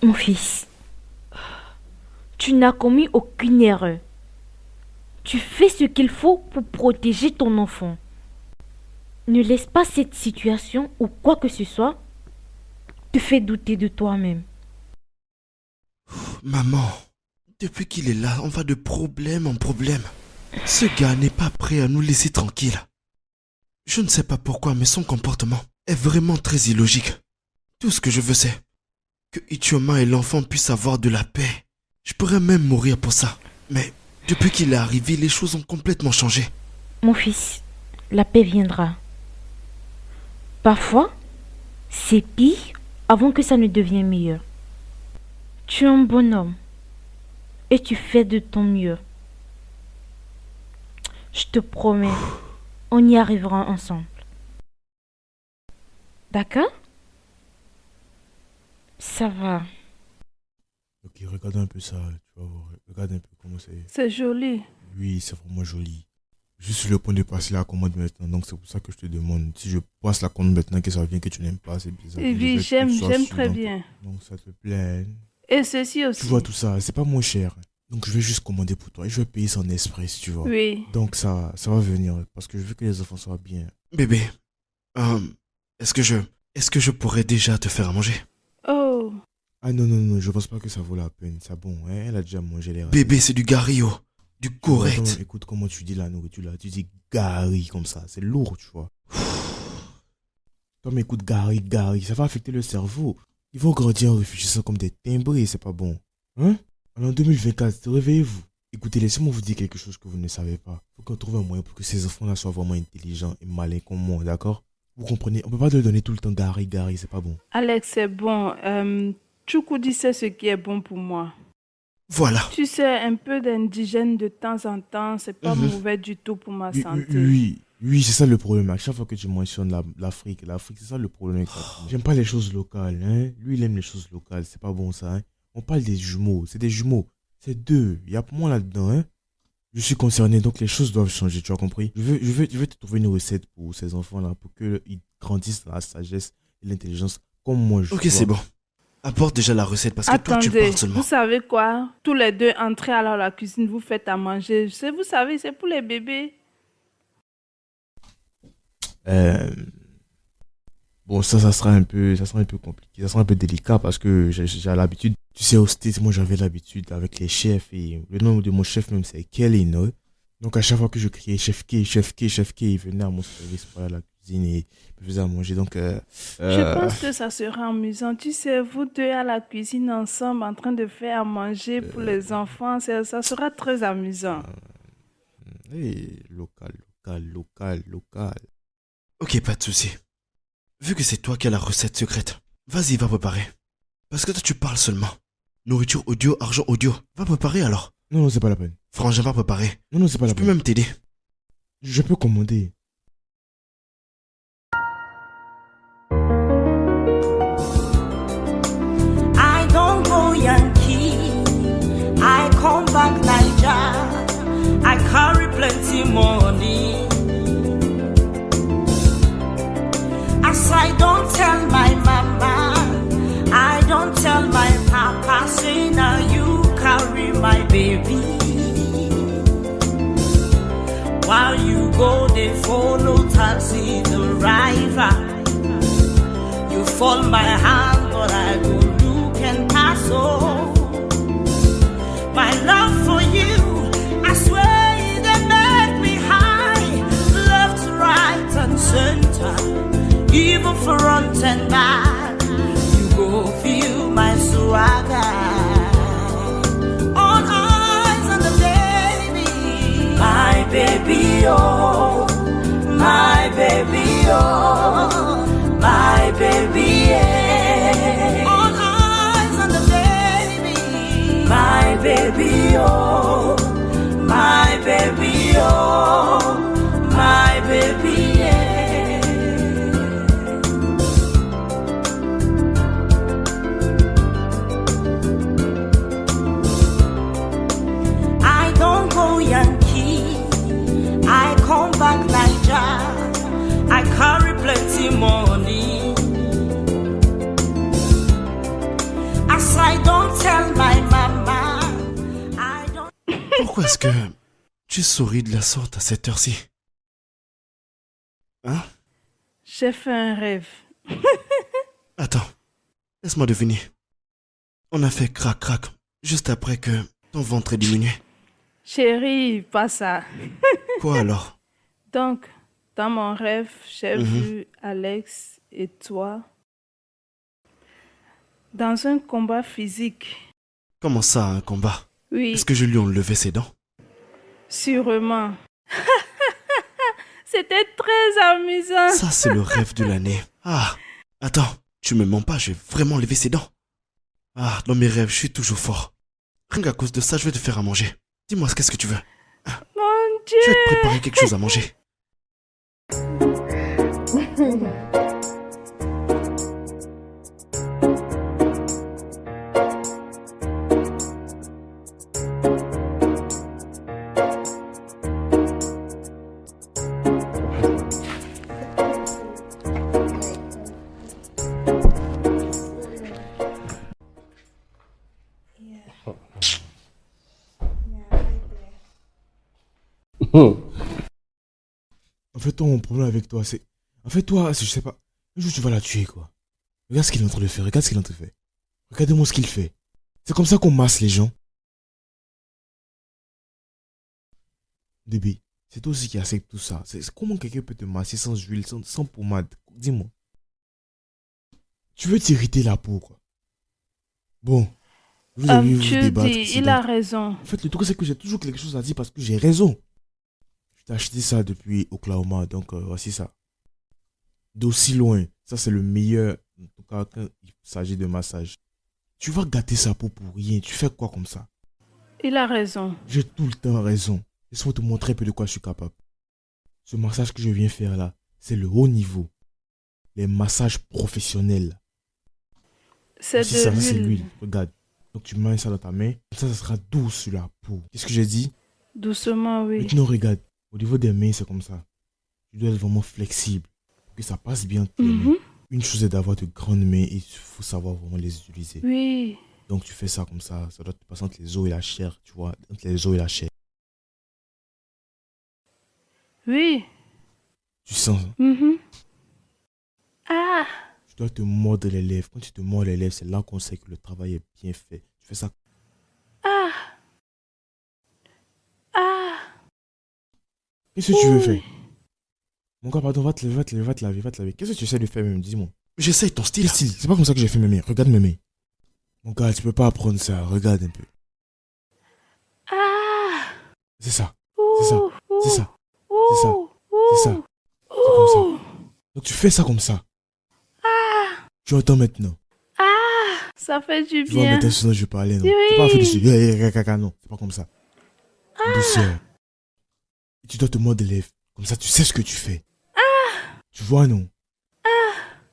Mon fils, tu n'as commis aucune erreur. Tu fais ce qu'il faut pour protéger ton enfant. Ne laisse pas cette situation ou quoi que ce soit te faire douter de toi-même. Maman, depuis qu'il est là, on va de problème en problème. Ce gars n'est pas prêt à nous laisser tranquilles. Je ne sais pas pourquoi, mais son comportement est vraiment très illogique. Tout ce que je veux, c'est que Ichioma et l'enfant puissent avoir de la paix. Je pourrais même mourir pour ça. Mais depuis qu'il est arrivé, les choses ont complètement changé. Mon fils, la paix viendra. Parfois, c'est pire avant que ça ne devienne meilleur. Tu es un bonhomme et tu fais de ton mieux. Je te promets, on y arrivera ensemble. D'accord? Ça va. Ok, regarde un peu ça, tu vas voir. Regarde un peu comment c'est. C'est joli. Oui, c'est vraiment joli. Je suis sur le point de passer la commande maintenant, donc c'est pour ça que je te demande. Si je passe la commande maintenant, que ça vient que tu n'aimes pas, c'est bizarre. Et oui, j'aime très bien. Donc ça te plaît. Et ceci aussi. Tu vois tout ça, c'est pas moins cher. Donc je vais juste commander pour toi et je vais payer son express, tu vois. Oui. Donc ça va venir parce que je veux que les enfants soient bien. Bébé, est-ce que je pourrais déjà te faire à manger? Oh. Ah non, je pense pas que ça vaut la peine. C'est bon, hein? Elle a déjà mangé les restes. Bébé, c'est du gario. Du correct. Attends, écoute comment tu dis la nourriture là. Tu dis gari comme ça. C'est lourd, tu vois. Tom, écoute, gari, ça va affecter le cerveau. Ils vont grandir en réfléchissant comme des timbrés, c'est pas bon. Hein? Alors en 2024, réveillez-vous. Écoutez, laissez-moi vous dire quelque chose que vous ne savez pas. Faut qu'on trouve un moyen pour que ces enfants-là soient vraiment intelligents et malins comme moi, d'accord? Vous comprenez? On peut pas leur donner tout le temps gari, c'est pas bon. Alex, c'est bon. Choukoudi sait ce qui est bon pour moi. Voilà. Tu sais, un peu d'indigène de temps en temps, c'est pas mauvais du tout pour ma santé. Oui, c'est ça le problème. À chaque fois que tu mentionnes l'Afrique, c'est ça le problème. J'aime pas les choses locales, hein. Lui, il aime les choses locales, c'est pas bon ça, hein. On parle des jumeaux, c'est des jumeaux. C'est deux, il y a moins là-dedans, hein. Je suis concerné, donc les choses doivent changer, tu as compris? Je veux te trouver une recette pour ces enfants-là, pour qu'ils grandissent dans la sagesse et l'intelligence comme moi je Ok, c'est bon. Apporte déjà la recette parce que toi tu parles seulement. Vous savez quoi? Tous les deux, entrez alors à la cuisine, vous faites à manger. Vous savez, c'est pour les bébés. Bon, ça sera un peu compliqué, ça sera un peu délicat parce que j'ai l'habitude. Tu sais, au States, moi j'avais l'habitude avec les chefs et le nom de mon chef même c'est Kelly, non? Donc à chaque fois que je criais chef K, il venait à mon service pour aller à la cuisine et me faisait à manger. Donc, je pense que ça sera amusant. Tu sais, vous deux à la cuisine ensemble en train de faire à manger pour les enfants, ça sera très amusant. Local. Ok, pas de souci. Vu que c'est toi qui as la recette secrète, vas-y, va préparer. Parce que toi tu parles seulement. Nourriture audio, argent audio. Va préparer alors. Non, c'est pas la peine. Frangin, va préparer. Non, c'est pas la Je peine. peux même t'aider. Je peux commander. I don't go Yankee, I come back Niger. I carry plenty money. As I don't tell my mama, I don't tell my papa, say now you carry my baby. While you go, they follow taxi the driver. You fold my hand, but I go look and pass. Oh, my love for you, I swear they make me high, left, right, and center, even front and back. You go feel my swagger. All eyes on the baby, my baby, oh, my baby, oh, my baby, yeah. All eyes on the baby, my baby, oh, my baby, oh, my baby, yeah. I don't go Yankee, I come back Niger. I carry plenty money. As I don't tell my mama, I don't. Pourquoi est-ce que tu souris de la sorte à cette heure-ci? Hein? J'ai fait un rêve. Attends, laisse-moi deviner. On a fait crac-crac juste après que ton ventre est diminué. Chérie, pas ça. Quoi alors? Donc, dans mon rêve, j'ai vu Alex et toi dans un combat physique. Comment ça, un combat? Oui, Est-ce que je lui ai enlevé ses dents? sûrement. C'était très amusant. Ça, c'est le rêve de l'année. Ah, attends, Tu me mens pas, je vais vraiment lever ses dents. Ah, dans mes rêves, je suis toujours fort. Rien qu'à cause de ça, je vais te faire à manger. Dis-moi, qu'est-ce que tu veux? Mon Je vais Dieu! te préparer quelque chose à manger. En fait, toi, mon problème avec toi, c'est... En fait, toi, je sais pas. Un jour, tu vas la tuer, quoi. Regarde ce qu'il est en train de faire. Regarde ce qu'il est en train de faire. Regardez-moi ce qu'il fait. C'est comme ça qu'on masse les gens. Bébé, c'est toi aussi qui accepte tout ça. Comment quelqu'un peut te masser sans huile, sans pommade? Dis-moi. Tu veux t'irriter la peau, quoi. Bon. Vous avez vu Tu débattre. dis, il a raison. En fait, le truc, c'est que j'ai toujours quelque chose à dire parce que j'ai raison. Je t'ai acheté ça depuis Oklahoma, donc voici ça. D'aussi loin, ça c'est le meilleur, en tout cas quand il s'agit de massage. Tu vas gâter sa peau pour rien, tu fais quoi comme ça? Il a raison. J'ai tout le temps raison. Laisse-moi te montrer un peu de quoi je suis capable. Ce massage que je viens faire là, c'est le haut niveau. Les massages professionnels. C'est Si ça, de c'est l'huile. l'huile, regarde. Donc tu mets ça dans ta main, comme ça sera doux sur la peau. Qu'est-ce que j'ai dit? Doucement, oui. Maintenant regarde, au niveau des mains c'est comme ça. Tu dois être vraiment flexible, pour que ça passe bien tes mains. Mhm. Une chose est d'avoir de grandes mains et il faut savoir vraiment les utiliser. Oui. Donc tu fais ça comme ça doit te passer entre les os et la chair, tu vois, entre les os et la chair. Oui. Tu sens, Mhm. Ah, tu dois te mordre les lèvres. Quand tu te mords les lèvres, c'est là qu'on sait que le travail est bien fait. Tu fais ça. ah, ah. Qu'est-ce que tu veux Oui. faire? Mon gars, pardon, va te laver, va te laver, va te laver, va te laver. Qu'est-ce que tu essaies de faire même? Dis-moi. J'essaye ton style. Quel style? C'est pas comme ça que j'ai fait mes mains. Regarde mes mains. Mon gars, tu peux pas apprendre ça. Regarde un peu. Ah. C'est ça. Ouh, C'est ça. ouh, C'est ça. ouh, C'est ça. ouh, C'est ça. C'est comme ça. ouh. Donc tu fais ça comme ça. Tu entends maintenant. Ça fait du Tu vois bien. maintenant ce dont je parlais, non? Oui. C'est pas un fait de non. C'est pas comme ça. Douceur. Et tu dois te mordre les lèvres. Comme ça, tu sais ce que tu fais. Tu vois, non?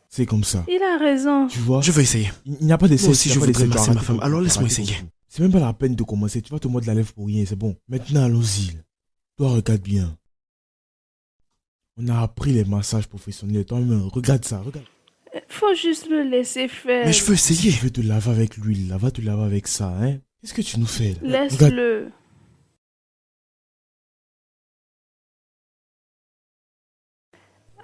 C'est comme ça. Il a raison. Tu vois? Je vais essayer. Il n'y a pas d'essai. Moi aussi, il n'y a je pas voudrais d'essai, tu masser as ma raté femme. ton Alors coup, laisse-moi tu as raté ton essayer. coup. C'est même pas la peine de commencer. Tu vas te mordre la lèvre pour rien, c'est bon. Maintenant, allons-y. Toi, regarde bien. On a appris les massages professionnels. Toi-même, regarde ça, regarde. Faut juste le laisser faire. Mais je veux Si essayer. tu veux te laver avec l'huile, là, va te laver avec ça, hein. Qu'est-ce que tu nous fais, là? Regarde. Laisse-le.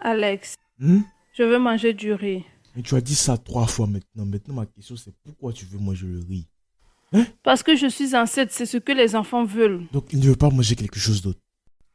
Alex, Hmm? je veux manger du riz. Mais tu as dit ça 3 fois maintenant. Maintenant, ma question, c'est pourquoi tu veux manger le riz? Parce que je suis enceinte, c'est ce que les enfants veulent. Donc, il ne veut pas manger quelque chose d'autre.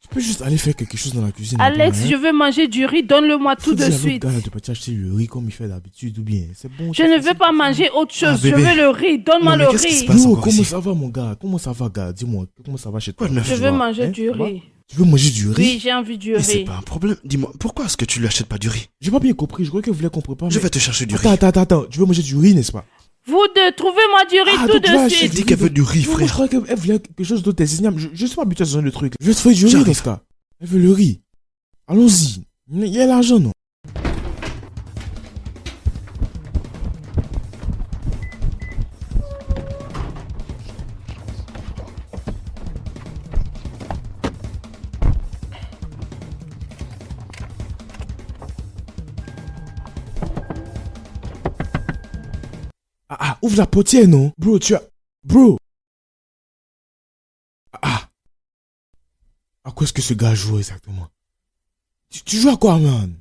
Tu peux juste aller faire quelque chose dans la cuisine. Alex, là-bas, hein. je veux manger du riz, donne-le-moi tout Faut de dire à l'autre suite. gars, de pas acheter le riz comme il fait d'habitude ou bien. C'est bon. Je ne veux pas manger autre chose, je bébé. veux le riz, donne-moi Non, mais le qu'est-ce qui se riz. passe Yo, encore comment ici? ça va, mon gars? Comment ça va, gars? Dis-moi, comment ça va chez toi? Quoi de neuf? Je veux manger du Ça va? riz. Tu veux manger du riz? Oui, j'ai envie du Mais c'est riz. pas un problème. Dis-moi, pourquoi est-ce que tu lui achètes pas du riz? J'ai pas bien compris. Je croyais que vous voulez qu'on prépare. Je mais- vais te chercher du riz. Attends. Tu veux manger du riz, n'est-ce pas? Vous deux, trouvez-moi du riz tout donc tu vas de acheter Elle suite. dit qu'elle veut du riz, Non, moi, je frère. croyais qu'elle voulait quelque chose d'autre. Je suis pas habitué à ce genre de truc. Je vais te faire du riz J'arrive. dans ce cas. Elle veut le riz. Allons-y. Il y a l'argent, non? Ouvre la portière, non? Bro, tu as... Bro! À quoi est-ce que ce gars joue exactement? Tu joues à quoi, man?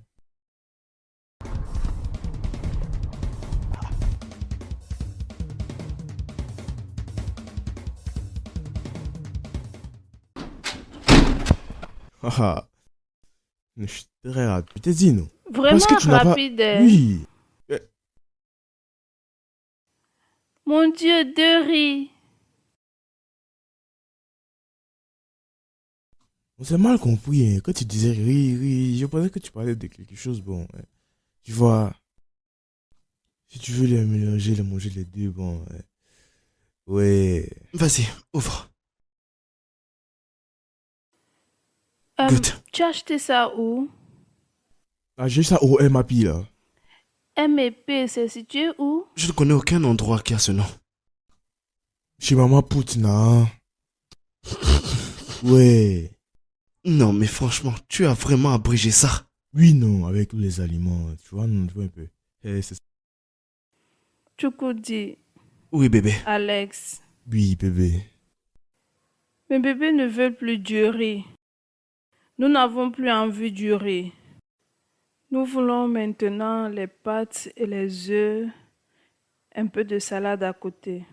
Je suis très rapide. Je t'ai dit, non? Vraiment Parce que tu n'as pas... rapide. Oui. Mon Dieu, de riz. On s'est mal compris, hein. Quand tu disais riz, je pensais que tu parlais de quelque chose, bon. Tu vois, Si tu veux les mélanger, les manger les deux, bon. Ouais. Vas-y, ouvre. Goûte. Tu as acheté ça où? Ah, j'ai ça au MAP là. M&P, c'est situé où? Je ne connais aucun endroit qui a ce nom. Chez Maman Poutna. Ouais. Non, mais franchement, tu as vraiment abrégé ça. Oui, non, avec tous les aliments. Tu vois, non, tu vois un peu. C'est ça. Chukwudi, Oui, bébé. Alex. Oui, bébé. Mes bébés ne veulent plus du riz. Nous n'avons plus envie du riz. Nous voulons maintenant les pâtes et les œufs, un peu de salade à côté.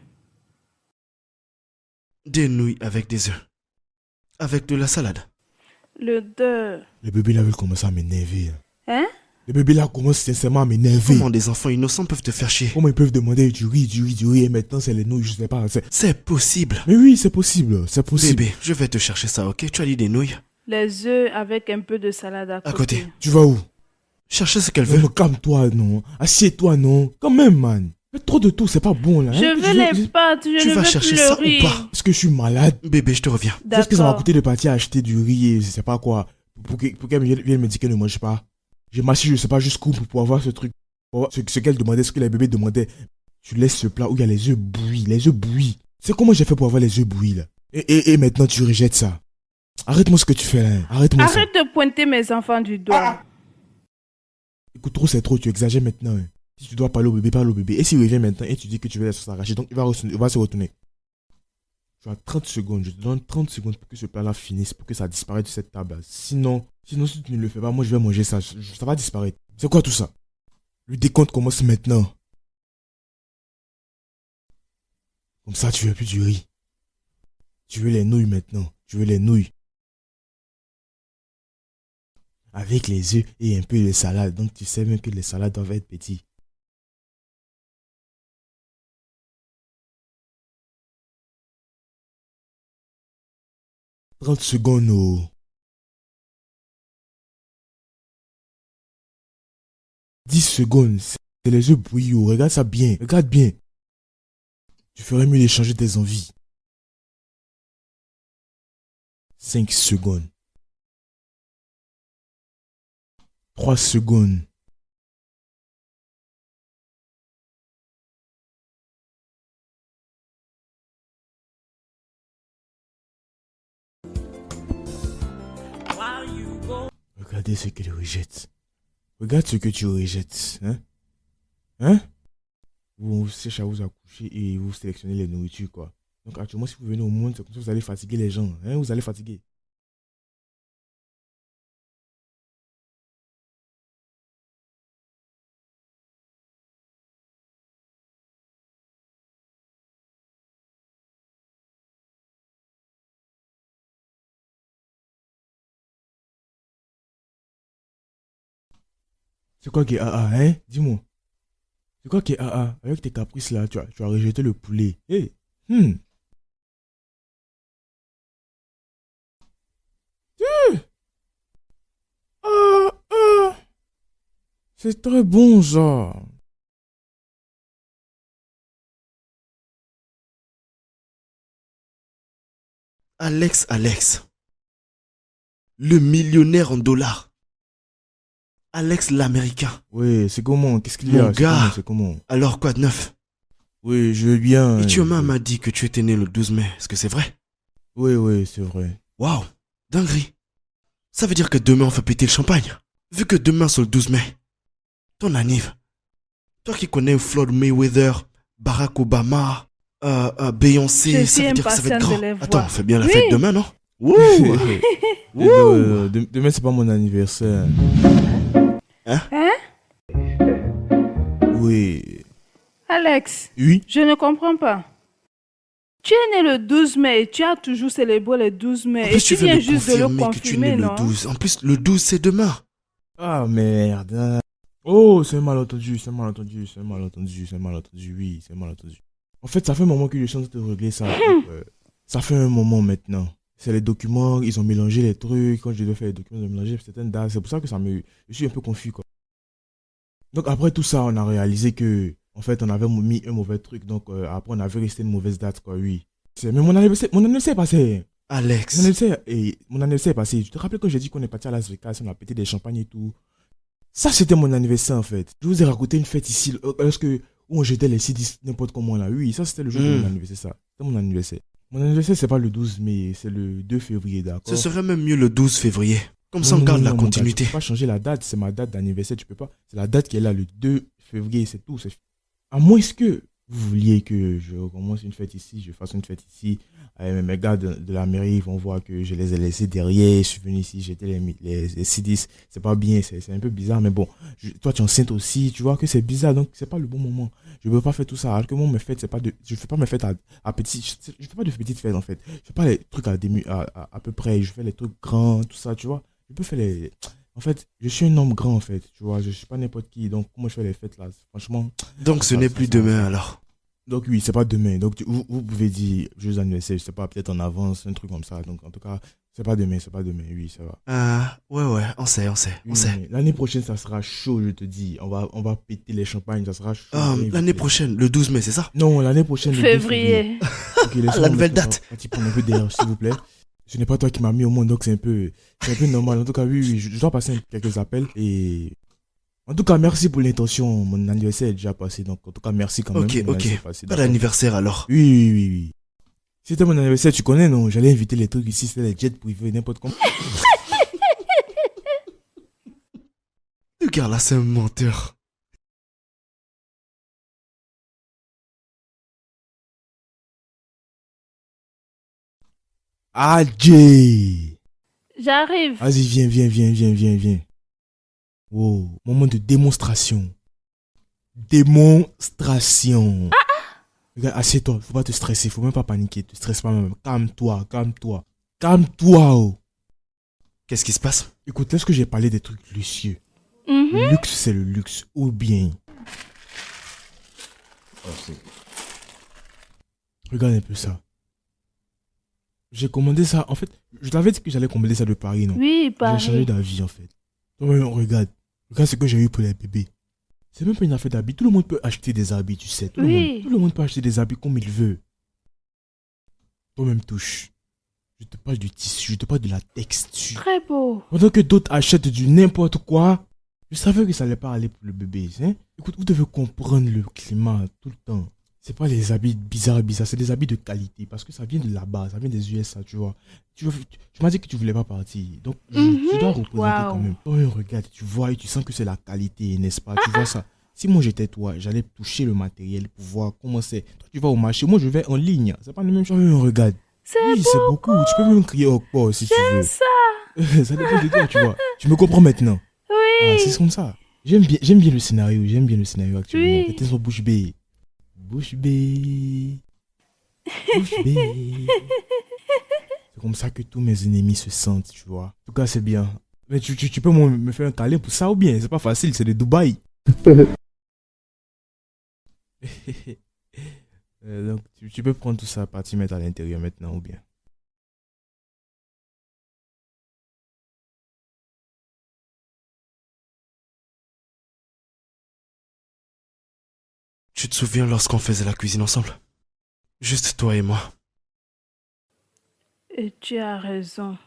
Des nouilles avec des œufs. Avec de la salade. L'odeur. Le bébé là veut commencer à m'énerver. Hein? Le bébé là commence sincèrement à m'énerver. Comment des enfants innocents peuvent te faire chier? Comment ils peuvent demander du riz, et maintenant c'est les nouilles, je sais pas. C'est possible. Mais oui, c'est possible, c'est possible. Bébé, je vais te chercher ça, ok? Tu as dit des nouilles? Les œufs avec un peu de salade à côté. À côté. Tu vas où? Chercher ce qu'elle Non, veut. mais calme-toi, non. Assieds-toi, non. Quand même, man. Mais trop de tout, c'est pas bon, là. hein. Je veux les pâtes, je Tu ne vas veux chercher plus ça le riz. ou pas? Est-ce que je suis malade? Bébé, je te reviens. Est-ce que ça m'a D'accord. coûté de partir acheter du riz et je sais pas quoi pour qu'elle vienne me dire qu'elle ne mange pas? J'ai marché, je sais pas jusqu'où pour avoir ce truc. Pour avoir ce qu'elle demandait, ce que les bébés demandaient. Tu laisses ce plat où il y a les œufs bouillis. Les œufs bouillis. C'est comment j'ai fait pour avoir les œufs bouillis, là? Et maintenant, tu rejettes ça. Arrête-moi ce que tu fais, là. Arrête-moi ça. Arrête de pointer mes enfants du doigt. Écoute, trop c'est trop, tu exagères maintenant. hein. Si tu dois parler au bébé, parle au bébé. Et s'il revient maintenant et tu dis que tu veux la sauce arrachée, donc il va se retourner. Tu as 30 secondes, je te donne 30 secondes pour que ce plat-là finisse, pour que ça disparaisse de cette table. Sinon, si tu ne le fais pas, moi je vais manger ça. Ça va disparaître. C'est quoi tout ça? Le décompte commence maintenant. Comme ça, tu veux plus du riz. Tu veux les nouilles maintenant. Tu veux les nouilles. Avec les œufs et un peu de salade. Donc tu sais même que les salades doivent être petites. « 30 secondes, oh. 10 secondes, c'est les œufs bouillis, oh. Regarde ça bien, regarde bien. Tu ferais mieux d'échanger tes envies. 5 secondes. 3 secondes. Regardez ce qu'elle rejette. Regarde ce que tu rejettes. Hein? Hein? Vous cherchez à vous accoucher et vous sélectionnez les nourritures, quoi. Donc actuellement, si vous venez au monde, c'est comme ça que vous allez fatiguer les gens. Hein? Vous allez fatiguer. C'est quoi qui est AA, hein? Dis-moi. C'est quoi qui est AA? Avec tes caprices là, tu as rejeté le poulet. Hé! Ah, ah. C'est très bon ça. Alex. Le millionnaire en dollars. Alex l'américain. Oui, c'est comment? Qu'est-ce qu'il y a? Mon gars. C'est comment? Alors quoi de neuf? Oui, je veux bien. Et Chioma m'a dit que tu étais né le 12 mai. Est-ce que c'est vrai? Oui, c'est vrai. Waouh, dinguerie. Ça veut dire que demain on fait péter le champagne. Vu que demain c'est le 12 mai. Ton anniv. Toi qui connais Floyd Mayweather, Barack Obama, Beyoncé, Je ça suis veut dire que ça va être impatiente grand. de les voir. Attends, on fait bien la Oui. fête demain, non? Wouh. Demain, c'est pas mon anniversaire. Hein? Oui. Alex, Oui? je ne comprends pas. Tu es né le 12 mai et tu as toujours célébré le 12 mai. En Et plus, tu tu viens viens de juste de le confirmer que tu es né confirmer, le non? 12. En plus, le 12 c'est demain. Ah merde. Oh, c'est un malentendu, oui, c'est un malentendu. En fait, ça fait un moment que je suis en train de régler ça. Donc, ça fait un moment maintenant. C'est les documents, ils ont mélangé les trucs. Quand je devais faire les documents, ils ont mélangé certaines dates. C'est pour ça que je suis un peu confus, quoi. Donc après tout ça, on a réalisé que En fait, on avait mis un mauvais truc, donc après, on avait resté une mauvaise date, quoi, oui. Mais mon anniversaire est passé. Alex. Mon anniversaire est passé. Tu te rappelles quand j'ai dit qu'on est parti à Las Vegas, on a pété des champagnes et tout. Ça, c'était mon anniversaire, en fait. Je vous ai raconté une fête ici, où on jetait les CD n'importe comment, là. Oui, ça, c'était le jour de mon anniversaire, ça. C'était mon anniversaire. Mon anniversaire, c'est pas le 12 mai, c'est le 2 février, d'accord? Ce serait même mieux le 12 février. Comme ça, on garde la continuité. Tu peux pas changer la date, c'est ma date d'anniversaire, tu peux pas. C'est la date qui est là, le 2 février, c'est tout. À moins que vous vouliez que je recommence une fête ici, je fasse une fête ici. Mes gars de la mairie vont voir que je les ai laissés derrière. Je suis venu ici, j'étais les C10. C'est pas bien, c'est un peu bizarre, mais bon. Toi, tu es enceinte aussi, tu vois que c'est bizarre, donc c'est pas le bon moment. Je veux pas faire tout ça. Alors que moi, mes fêtes, c'est pas de. Je fais pas mes fêtes à petites. Je fais pas de petites fêtes en fait. Je fais pas les trucs à peu près. Je fais les trucs grands, tout ça, tu vois. Je peux faire les. En fait, je suis un homme grand en fait, tu vois. Je suis pas n'importe qui, donc comment je fais les fêtes là, franchement. Donc ce n'est plus demain alors. Donc oui, c'est pas demain. Donc vous pouvez dire joyeux anniversaire, je sais pas, peut-être en avance, un truc comme ça. Donc en tout cas, c'est pas demain, oui, ça va. Ouais, on sait. L'année prochaine, ça sera chaud, je te dis. On va péter les champagnes, ça sera chaud. L'année prochaine, le 12 mai, c'est ça? Non, l'année prochaine, le 2 février. Okay, la nouvelle date. Un peu derrière, s'il vous plaît. Ce n'est pas toi qui m'as mis au monde, donc c'est un peu normal. En tout cas, oui, je dois passer quelques appels et... En tout cas, merci pour l'intention. Mon anniversaire est déjà passé, donc en tout cas, merci quand même. Ok. Pas d'anniversaire alors. Oui. C'était mon anniversaire, tu connais, non? J'allais inviter les trucs ici, c'était les jets privés, n'importe comment. Le gars là, c'est un menteur. Ah, Jay! J'arrive. Vas-y, viens. Wow, moment de démonstration. Regarde, assieds-toi, faut pas te stresser, faut même pas paniquer, te stresse pas même. Calme-toi. Oh. Qu'est-ce qui se passe? Écoute, lorsque j'ai parlé des trucs luxueux, le luxe c'est le luxe, ou bien. Regarde un peu ça. J'ai commandé ça, en fait, je t'avais dit que j'allais commander ça de Paris, non? Oui, Paris. J'ai changé d'avis, en fait. Regarde ce que j'ai eu pour les bébés. C'est même pas une affaire d'habits. Tout le monde peut acheter des habits, tu sais. Tout le monde peut acheter des habits comme il veut. Toi-même touche. Je te parle du tissu, je te parle de la texture. Très beau. Pendant que d'autres achètent du n'importe quoi, je savais que ça allait pas aller pour le bébé. Hein? Écoute, vous devez comprendre le climat tout le temps. C'est pas les habits bizarres, c'est des habits de qualité. Parce que ça vient de là-bas, ça vient des USA, tu vois. Tu m'as dit que tu voulais pas partir. Donc, je dois représenter quand même. Oh, regarde, tu vois et tu sens que c'est la qualité, n'est-ce pas? Tu vois ça. Si moi j'étais toi, j'allais toucher le matériel pour voir comment c'est. Toi, tu vas au marché, moi je vais en ligne. C'est pas la même chose. Regarde. C'est beaucoup. Tu peux même crier au port si tu veux. Ça. Ça dépend de toi, tu vois. Tu me comprends maintenant? Oui. C'est comme ça. J'aime bien le scénario. Actuellement. Oui. C'était sur bouche bée. Bouche bée. C'est comme ça que tous mes ennemis se sentent, tu vois. En tout cas, c'est bien. Mais tu peux me faire un câlin pour ça ou bien? C'est pas facile, c'est de Dubaï. Donc, tu peux prendre tout ça, partir mettre à l'intérieur maintenant ou bien? Tu te souviens lorsqu'on faisait la cuisine ensemble? Juste toi et moi. Et tu as raison.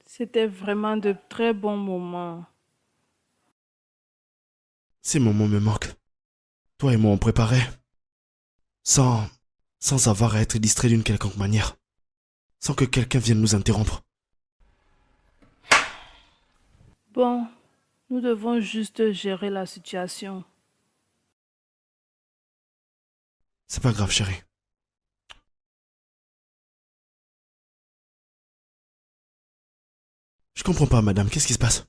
C'était vraiment de très bons moments. Ces moments me manquent. Toi et moi on préparait. Sans avoir à être distrait d'une quelconque manière. Sans que quelqu'un vienne nous interrompre. Bon, nous devons juste gérer la situation. C'est pas grave, chérie. Je comprends pas, madame. Qu'est-ce qui se passe?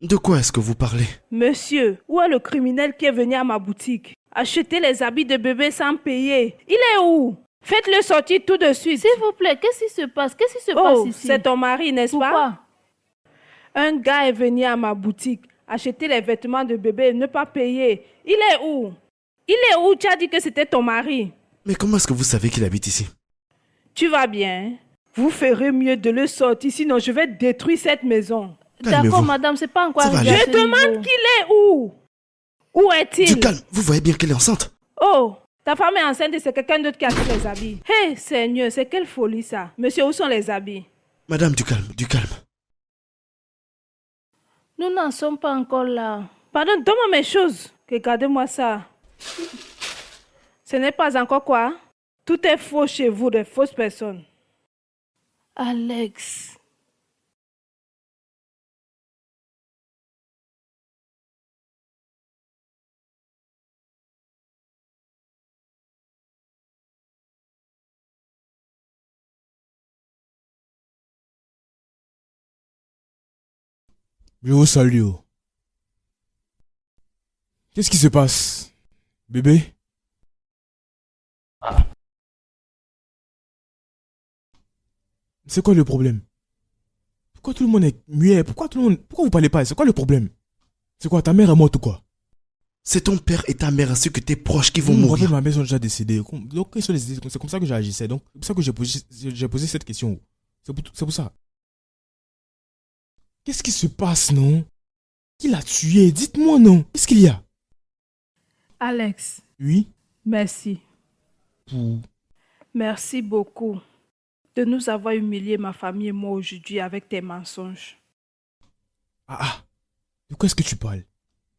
De quoi est-ce que vous parlez? Monsieur, où est le criminel qui est venu à ma boutique? Acheter les habits de bébé sans payer. Il est où? Faites-le sortir tout de suite. S'il vous plaît, qu'est-ce qui se passe? Qu'est-ce qui se passe ici? C'est ton mari, n'est-ce pas? Pourquoi? Un gars est venu à ma boutique acheter les vêtements de bébé, ne pas payer. Il est où? Tu as dit que c'était ton mari. Mais comment est-ce que vous savez qu'il habite ici? Tu vas bien? Vous ferez mieux de le sortir, sinon je vais détruire cette maison. D'accord, madame, c'est pas encore arrivé. Je demande qu'il est où? Où est-il? Du calme, vous voyez bien qu'elle est enceinte. Oh, ta femme est enceinte et c'est quelqu'un d'autre qui a fait les habits. Hé, Seigneur, c'est quelle folie ça. Monsieur, où sont les habits? Madame, du calme, du calme. Nous n'en sommes pas encore là. Pardon, donne-moi mes choses. Regardez-moi ça. Ce n'est pas encore quoi? Tout est faux chez vous, de fausses personnes. Alex. Je vous salue. Oh. Qu'est-ce qui se passe? Bébé? C'est quoi le problème? Pourquoi tout le monde est muet? Pourquoi vous parlez pas? C'est quoi le problème? C'est quoi, ta mère est morte ou quoi? C'est ton père et ta mère ainsi que tes proches qui vont En fait, mourir. ma mère sont déjà décédés. Donc, c'est comme ça que j'agissais. Donc, c'est pour ça que j'ai posé cette question. C'est pour ça. Qu'est-ce qui se passe, non? Qui l'a tué? Dites-moi, non? Qu'est-ce qu'il y a? Alex, Oui? merci. Pour... Merci beaucoup de nous avoir humiliés, ma famille et moi, aujourd'hui avec tes mensonges. Ah, de quoi est-ce que tu parles?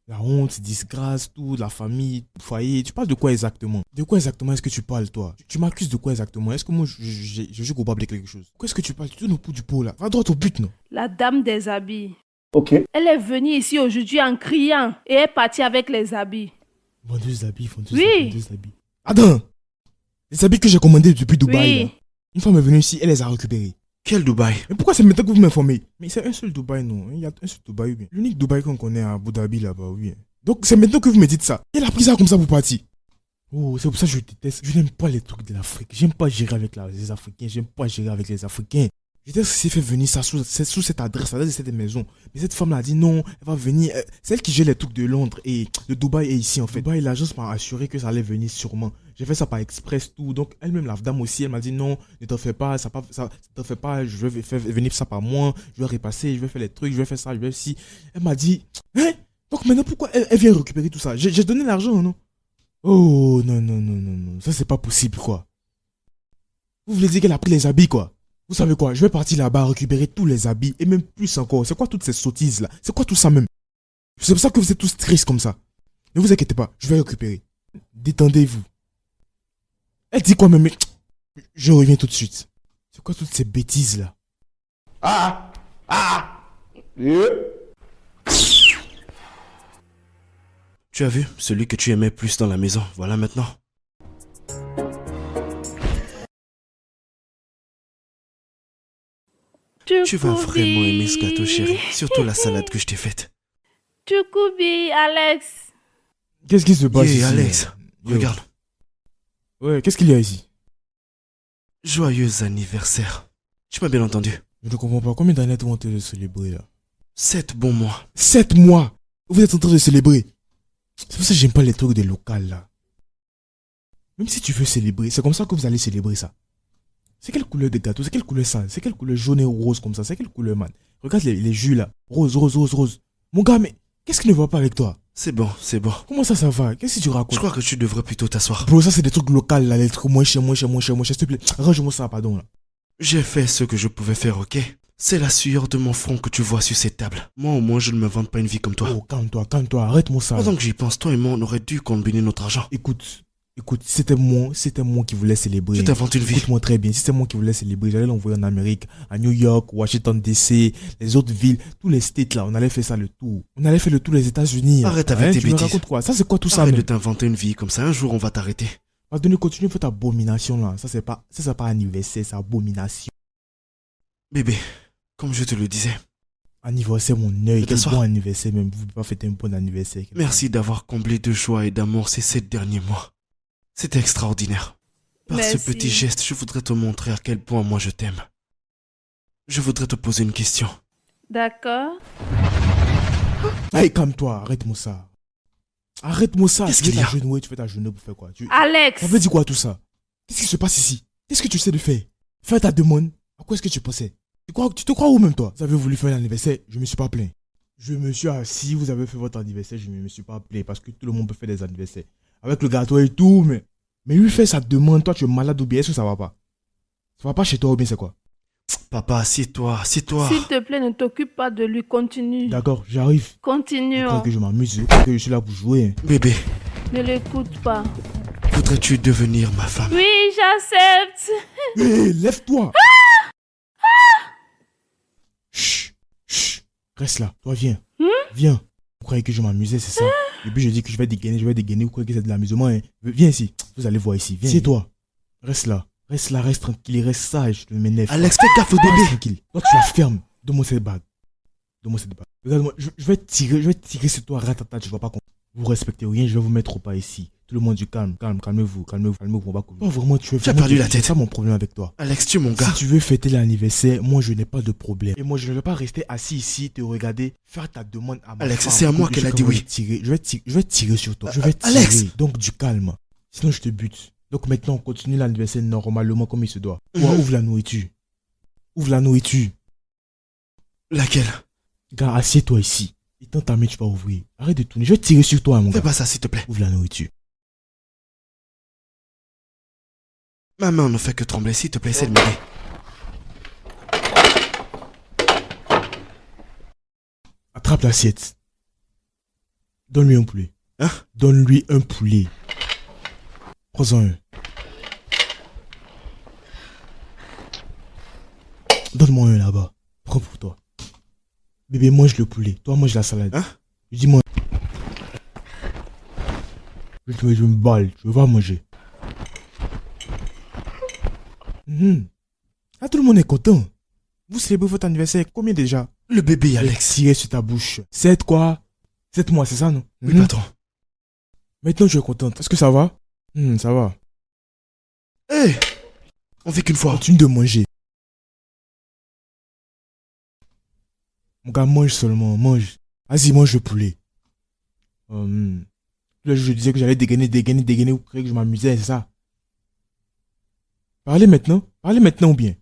La honte, disgrâce, tout, la famille, le foyer. Tu parles de quoi exactement? De quoi exactement est-ce que tu parles, toi? Tu m'accuses de quoi exactement? Est-ce que moi, je suis coupable de quelque chose? Qu'est-ce que tu parles? Tu tournes au bout du pot, là. Va droit au but, non? La dame des habits. Ok. Elle est venue ici aujourd'hui en criant et est partie avec les habits. Vendeuse d'habits, Oui. vendeuse d'habits. Attends! Les habits que j'ai commandés depuis Dubaï, Oui. là. Une femme est venue ici, elle les a récupérés. Quel Dubaï? Mais pourquoi c'est maintenant que vous m'informez? Mais c'est un seul Dubaï, non? Il y a un seul Dubaï, oui. L'unique Dubaï qu'on connaît à Abu Dhabi, là-bas, oui. Donc c'est maintenant que vous me dites ça. Elle a pris ça comme ça pour partir. Oh, c'est pour ça que je déteste. Je n'aime pas les trucs de l'Afrique. J'aime pas gérer avec les Africains. J'aime pas gérer avec les Africains. Je déteste que c'est fait venir ça sous cette adresse, l'adresse de cette maison. Mais cette femme-là a dit non, elle va venir. C'est elle qui gère les trucs de Londres et de Dubaï et ici en fait. Dubaï, l'agence m'a assuré que ça allait venir sûrement. J'ai fait ça par express tout. Donc elle-même, la dame aussi, elle m'a dit non, ne t'en fais pas, ça t'en fais pas, je vais faire venir ça par moi, je vais repasser, je vais faire les trucs, je vais faire ça, je vais si. Elle m'a dit, hein? Donc maintenant pourquoi elle vient récupérer tout ça? J'ai donné l'argent, non? Oh non, non, non, non, non. Ça c'est pas possible quoi. Vous voulez dire qu'elle a pris les habits quoi? Vous savez quoi? Je vais partir là-bas récupérer tous les habits et même plus encore. C'est quoi toutes ces sottises là? C'est quoi tout ça même? C'est pour ça que vous êtes tous tristes comme ça. Ne vous inquiétez pas, je vais récupérer. Détendez-vous. Elle dit quoi même? Je reviens tout de suite. C'est quoi toutes ces bêtises là? Tu as vu, celui que tu aimais plus dans la maison, voilà maintenant. Tu vas vraiment aimer ce gâteau, chéri. Surtout la salade que je t'ai faite. Tchoukoubi, Alex. Qu'est-ce qui se passe Hey, ici? Alex, Yo. regarde. Ouais, qu'est-ce qu'il y a ici? Joyeux anniversaire. Tu m'as bien entendu. Je ne comprends pas. Combien d'années vont te célébrer là? 7 bons mois. 7 mois. Vous êtes en train de célébrer. C'est pour ça que j'aime pas les trucs des locales là. Même si tu veux célébrer, c'est comme ça que vous allez célébrer ça. C'est quelle couleur de gâteau? C'est quelle couleur ça? C'est quelle couleur jaune et rose comme ça? C'est quelle couleur, man? Regarde les jus là. Rose, rose, rose, rose. Mon gars, mais qu'est-ce qui ne va pas avec toi? C'est bon, c'est bon. Comment ça va? Qu'est-ce que tu racontes? Je crois que tu devrais plutôt t'asseoir. Bro, ça c'est des trucs locaux là. Les trucs moins chers, s'il te plaît. Range-moi ça, pardon là. J'ai fait ce que je pouvais faire, ok? C'est la sueur de mon front que tu vois sur cette table. Moi au moins je ne me vante pas une vie comme toi. Oh, calme-toi. Arrête-moi ça. Pendant que j'y pense, toi et moi on aurait dû combiner notre argent. Écoute, c'était moi qui voulais célébrer. Tu t'inventes une vie. Écoute-moi très bien, si c'était moi qui voulais célébrer, j'allais l'envoyer en Amérique, à New York, Washington DC, les autres villes, tous les states là, on allait faire ça le tour. On allait faire le tour des États-Unis. Arrête avec tes tu me bêtises. racontes quoi? Ça c'est quoi tout ça, Arrête de même? t'inventer une vie comme ça, un jour on va t'arrêter. Pardonne, continue de faire ta abomination là. Ça c'est pas anniversaire, c'est abomination. Bébé, comme je te le disais, Anniversaire, mon œil, quel t'asseoir. bon anniversaire même. Vous ne pouvez pas fêter un bon anniversaire. merci d'avoir comblé de joie et d'amour ces 7 derniers mois. C'était extraordinaire. Par ce Merci. petit geste, je voudrais te montrer à quel point moi je t'aime. Je voudrais te poser une question. D'accord. Hey, calme-toi, arrête-moi ça. Arrête-moi ça. Qu'est-ce Tu qu'il fais y ta a? genouille, tu fais ta genouille pour faire quoi? Alex. Ça veut dire quoi tout ça? Qu'est-ce qui se passe ici? Qu'est-ce que tu essaies de faire? Fais ta demande. À quoi est-ce que tu pensais? Tu te crois où même toi? Vous avez voulu faire l'anniversaire, je me suis pas plaint. Je me suis assis, vous avez fait votre anniversaire, je ne me suis pas plaint parce que tout le monde peut faire des anniversaires. avec le gâteau et tout, mais lui fait sa demande, toi tu es malade ou bien, est-ce que ça va pas? Ça va pas chez toi ou bien c'est quoi? Papa, assieds-toi, assieds-toi. S'il te plaît, ne t'occupe pas de lui. Continue. D'accord, j'arrive. Je crois Continuons. que je m'amuse, je crois que je suis là pour jouer. Bébé, Ne l'écoute pas. voudrais-tu devenir ma femme? Oui, j'accepte. Hé, lève-toi! Chut, chut, reste là, toi viens. Viens. Vous croyez que je m'amusais, c'est ça? Et puis je dis que je vais dégainer, vous croyez que c'est de l'amusement, hein? Viens ici, vous allez voir ici, viens. C'est toi. Reste là, reste tranquille, reste sage, je m'énerve. Alex, fais gaffe au Reste bébé. tranquille. Toi tu la fermes, donne-moi cette bague. Regarde-moi, je vais tirer sur toi, ratata, tu vas pas comprendre. Vous respectez rien, je vais vous mettre au pas ici. Tout le monde du calmez-vous, on va couler. Toi vraiment, tu as perdu la tête. C'est ça mon problème avec toi. Alex, tu es mon gars. Si tu veux fêter l'anniversaire, moi je n'ai pas de problème. Et moi je ne vais pas rester assis ici, te regarder, faire ta demande à ma Alex, femme. c'est à moi qu'elle a dit oui. Je vais tirer sur toi. Je vais tirer. Alex. Donc du calme. Sinon je te bute. Donc maintenant on continue l'anniversaire normalement comme il se doit. Ouvre la nourriture. Ouvre la nourriture. Laquelle? Gars, assieds-toi ici. Et tends ta main, tu vas ouvrir. Arrête de tourner. Je vais tirer sur toi, mon gars. Fais pas ça, s'il te plaît. Ouvre la nourriture. Ma main ne fait que trembler, s'il te plaît, essaie de m'aider. Attrape l'assiette. Donne-lui un poulet. Hein? Donne-lui un poulet. Prends-en un. Donne-moi un là-bas. Prends pour toi. Bébé, mange le poulet. Toi, mange la salade. Hein? Dis-moi. Je me balle. Je veux pas manger. Ah, tout le monde est content. Vous célébrez votre anniversaire. Combien déjà? Le bébé, Alex. Tirez sur ta bouche. 7 quoi? 7 mois, c'est ça, non? Oui, patron. Maintenant, je suis contente. Est-ce que ça va? Ça va. Hé! On vit qu'une fois. Continue de manger. Mon gars, mange seulement. Mange. Vas-y, mange le poulet. Là, je disais que j'allais dégainer. Vous croyez que je m'amusais, c'est ça? Parlez maintenant ou bien?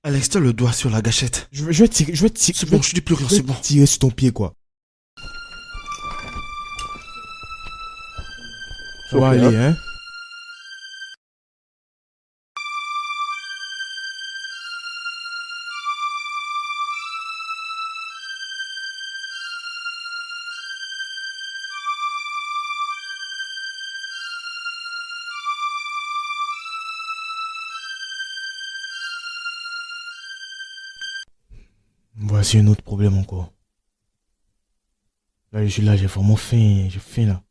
Alex, tu as le doigt sur la gâchette. Je vais tirer. C'est bon, je dis plus rien, c'est bon. Tirer sur ton pied, quoi. Ça va aller, hein? Voici un autre problème encore. Là, je suis là, j'ai vraiment faim. J'ai faim, là.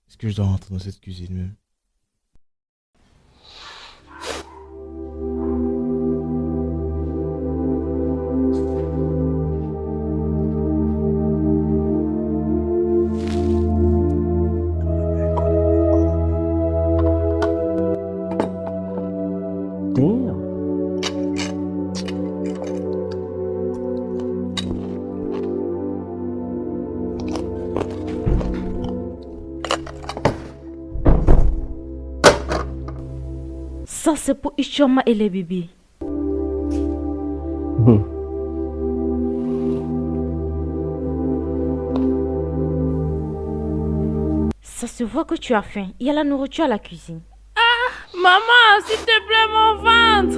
Est-ce que je dois rentrer dans cette cuisine même? Ça, c'est pour Ichoma et les bébés. Ça se voit que tu as faim. Il y a la nourriture à la cuisine. Maman, s'il te plaît, mon ventre.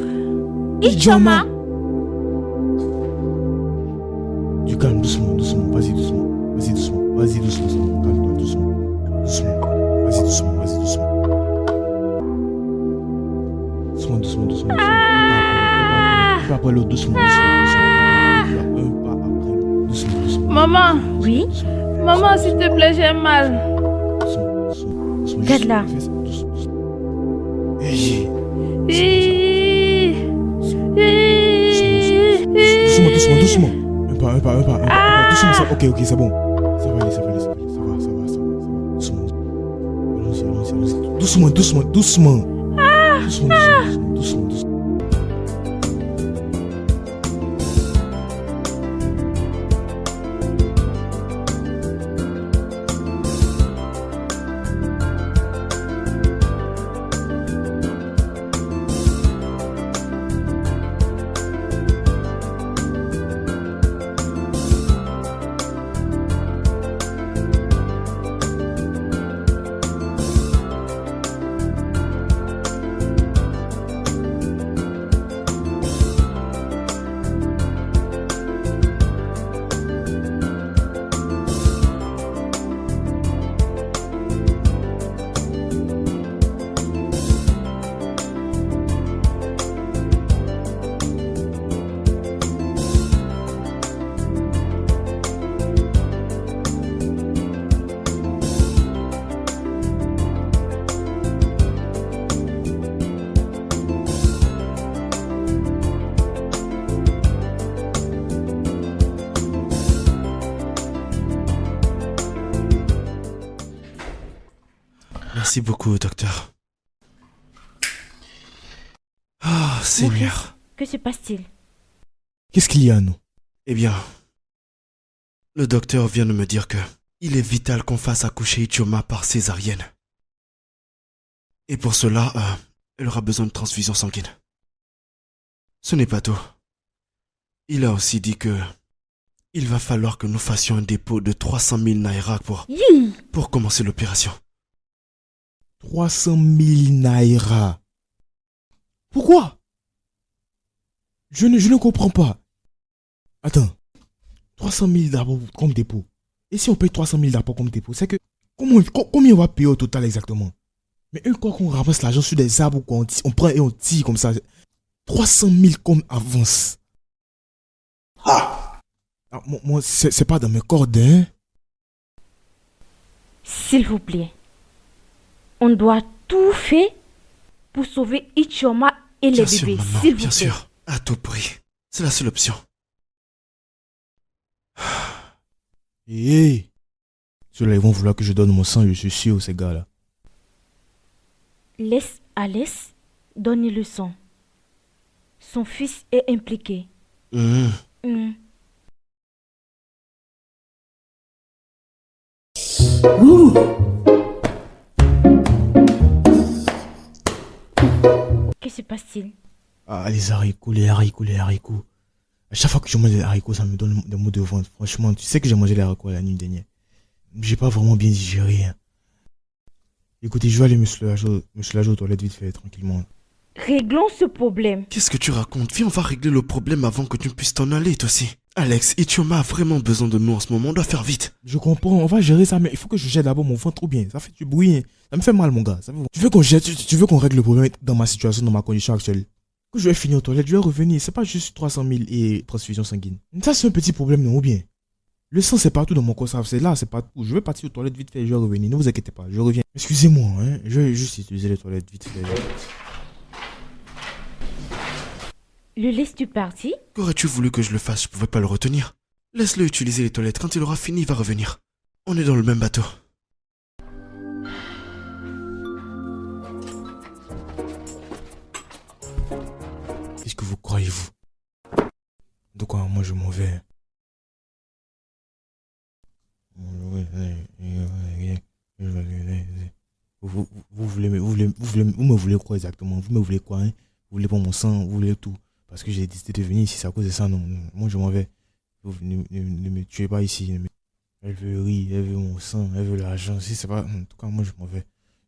Ichoma! Du calme, doucement. Vas-y, doucement. Calme-toi, doucement. Vas-y, doucement. Doucement. Un pas après l'autre, doucement. Un pas après l'autre, doucement. Maman, Oui? maman, s'il te plaît, j'ai mal. Doucement. Regarde là. Fais ça, doucement. Doucement. Un pas. Doucement, ça. Ok, c'est bon. Ça va aller. Ça va. Doucement. Allons-y. Doucement. Doucement. Merci beaucoup, docteur. Ah, Seigneur. Que se passe-t-il? Qu'est-ce qu'il y a, nous? Eh bien, le docteur vient de me dire que il est vital qu'on fasse accoucher Ichioma par césarienne. Et pour cela, elle aura besoin de transfusion sanguine. Ce n'est pas tout. Il a aussi dit que il va falloir que nous fassions un dépôt de 300 000 naira pour commencer l'opération. 300 000 naira. Pourquoi? Je ne comprends pas. Attends. 300 000 d'abord comme dépôt. Et si on paye 300 000 d'abord comme dépôt, c'est que... Combien on va payer au total exactement? Mais une fois qu'on ramasse l'argent sur des arbres, on prend et on tire comme ça. 300 000 comme avance. Ah, moi, c'est pas dans mes cordes, hein? S'il vous plaît. On doit tout faire pour sauver Ichioma et les Bien sûr, bébés. maman, S'il vous bien plaît. sûr. À tout prix. C'est la seule option. Hé! Ceux-là, ils vont vouloir que je donne mon sang, je suis sûr, ces gars-là. Laisse Alès donner le sang. Son fils est impliqué. Mmh. Que se passe-t-il? Ah, les haricots. À chaque fois que je mange des haricots, ça me donne des maux de ventre. Franchement, tu sais que j'ai mangé les haricots la nuit dernière. J'ai pas vraiment bien digéré. Hein. Écoutez, je vais aller me soulager aux toilettes vite fait, tranquillement. Réglons ce problème. Qu'est-ce que tu racontes? Viens, on va régler le problème avant que tu puisses t'en aller, toi aussi. Alex, Ichioma a vraiment besoin de nous en ce moment, on doit faire vite. Je comprends, on va gérer ça, mais il faut que je gère d'abord mon ventre ou bien. Ça fait du bruit. Hein. Ça me fait mal, mon gars. Tu veux qu'on règle le problème dans ma situation, dans ma condition actuelle? Quand je vais finir aux toilettes, je vais revenir. C'est pas juste 300 000 et transfusion sanguine. Ça, c'est un petit problème, non ou bien? Le sang, c'est partout dans mon corps, c'est là, c'est partout. Je vais partir aux toilettes vite fait et je vais revenir. Ne vous inquiétez pas, je reviens. Excusez-moi, hein. Je vais juste utiliser les toilettes vite fait. Le laisses-tu partir? Qu'aurais-tu voulu que je le fasse? Je pouvais pas le retenir. Laisse-le utiliser les toilettes. Quand il aura fini, il va revenir. On est dans le même bateau. Qu'est-ce que vous croyez, vous? Donc, moi, je m'en vais. Vous me voulez quoi exactement? Vous me voulez quoi, hein? Vous voulez pas mon sang, vous voulez tout. Parce que j'ai décidé de venir ici, c'est à cause de ça, non. Moi, je m'en vais. Ne me tuez pas ici. Elle veut rire, elle veut mon sang, elle veut l'argent. Si c'est pas... En tout cas, moi, je m'en vais.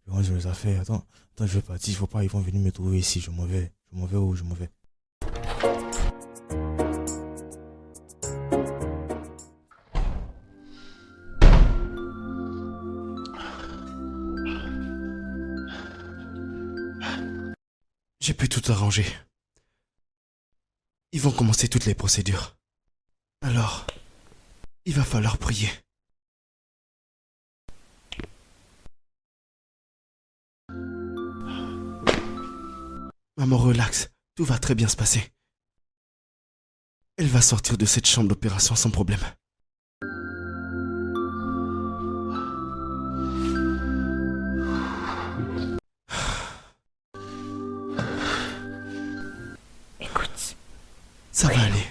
Je range mes affaires. Attends, je vais partir. Il faut pas, ils vont venir me trouver ici. Je m'en vais. Je m'en vais où? Je m'en vais. J'ai pu tout arranger. Ils vont commencer toutes les procédures. Alors, il va falloir prier. Maman, relax. Tout va très bien se passer. Elle va sortir de cette chambre d'opération sans problème. Écoute. Ça va aller.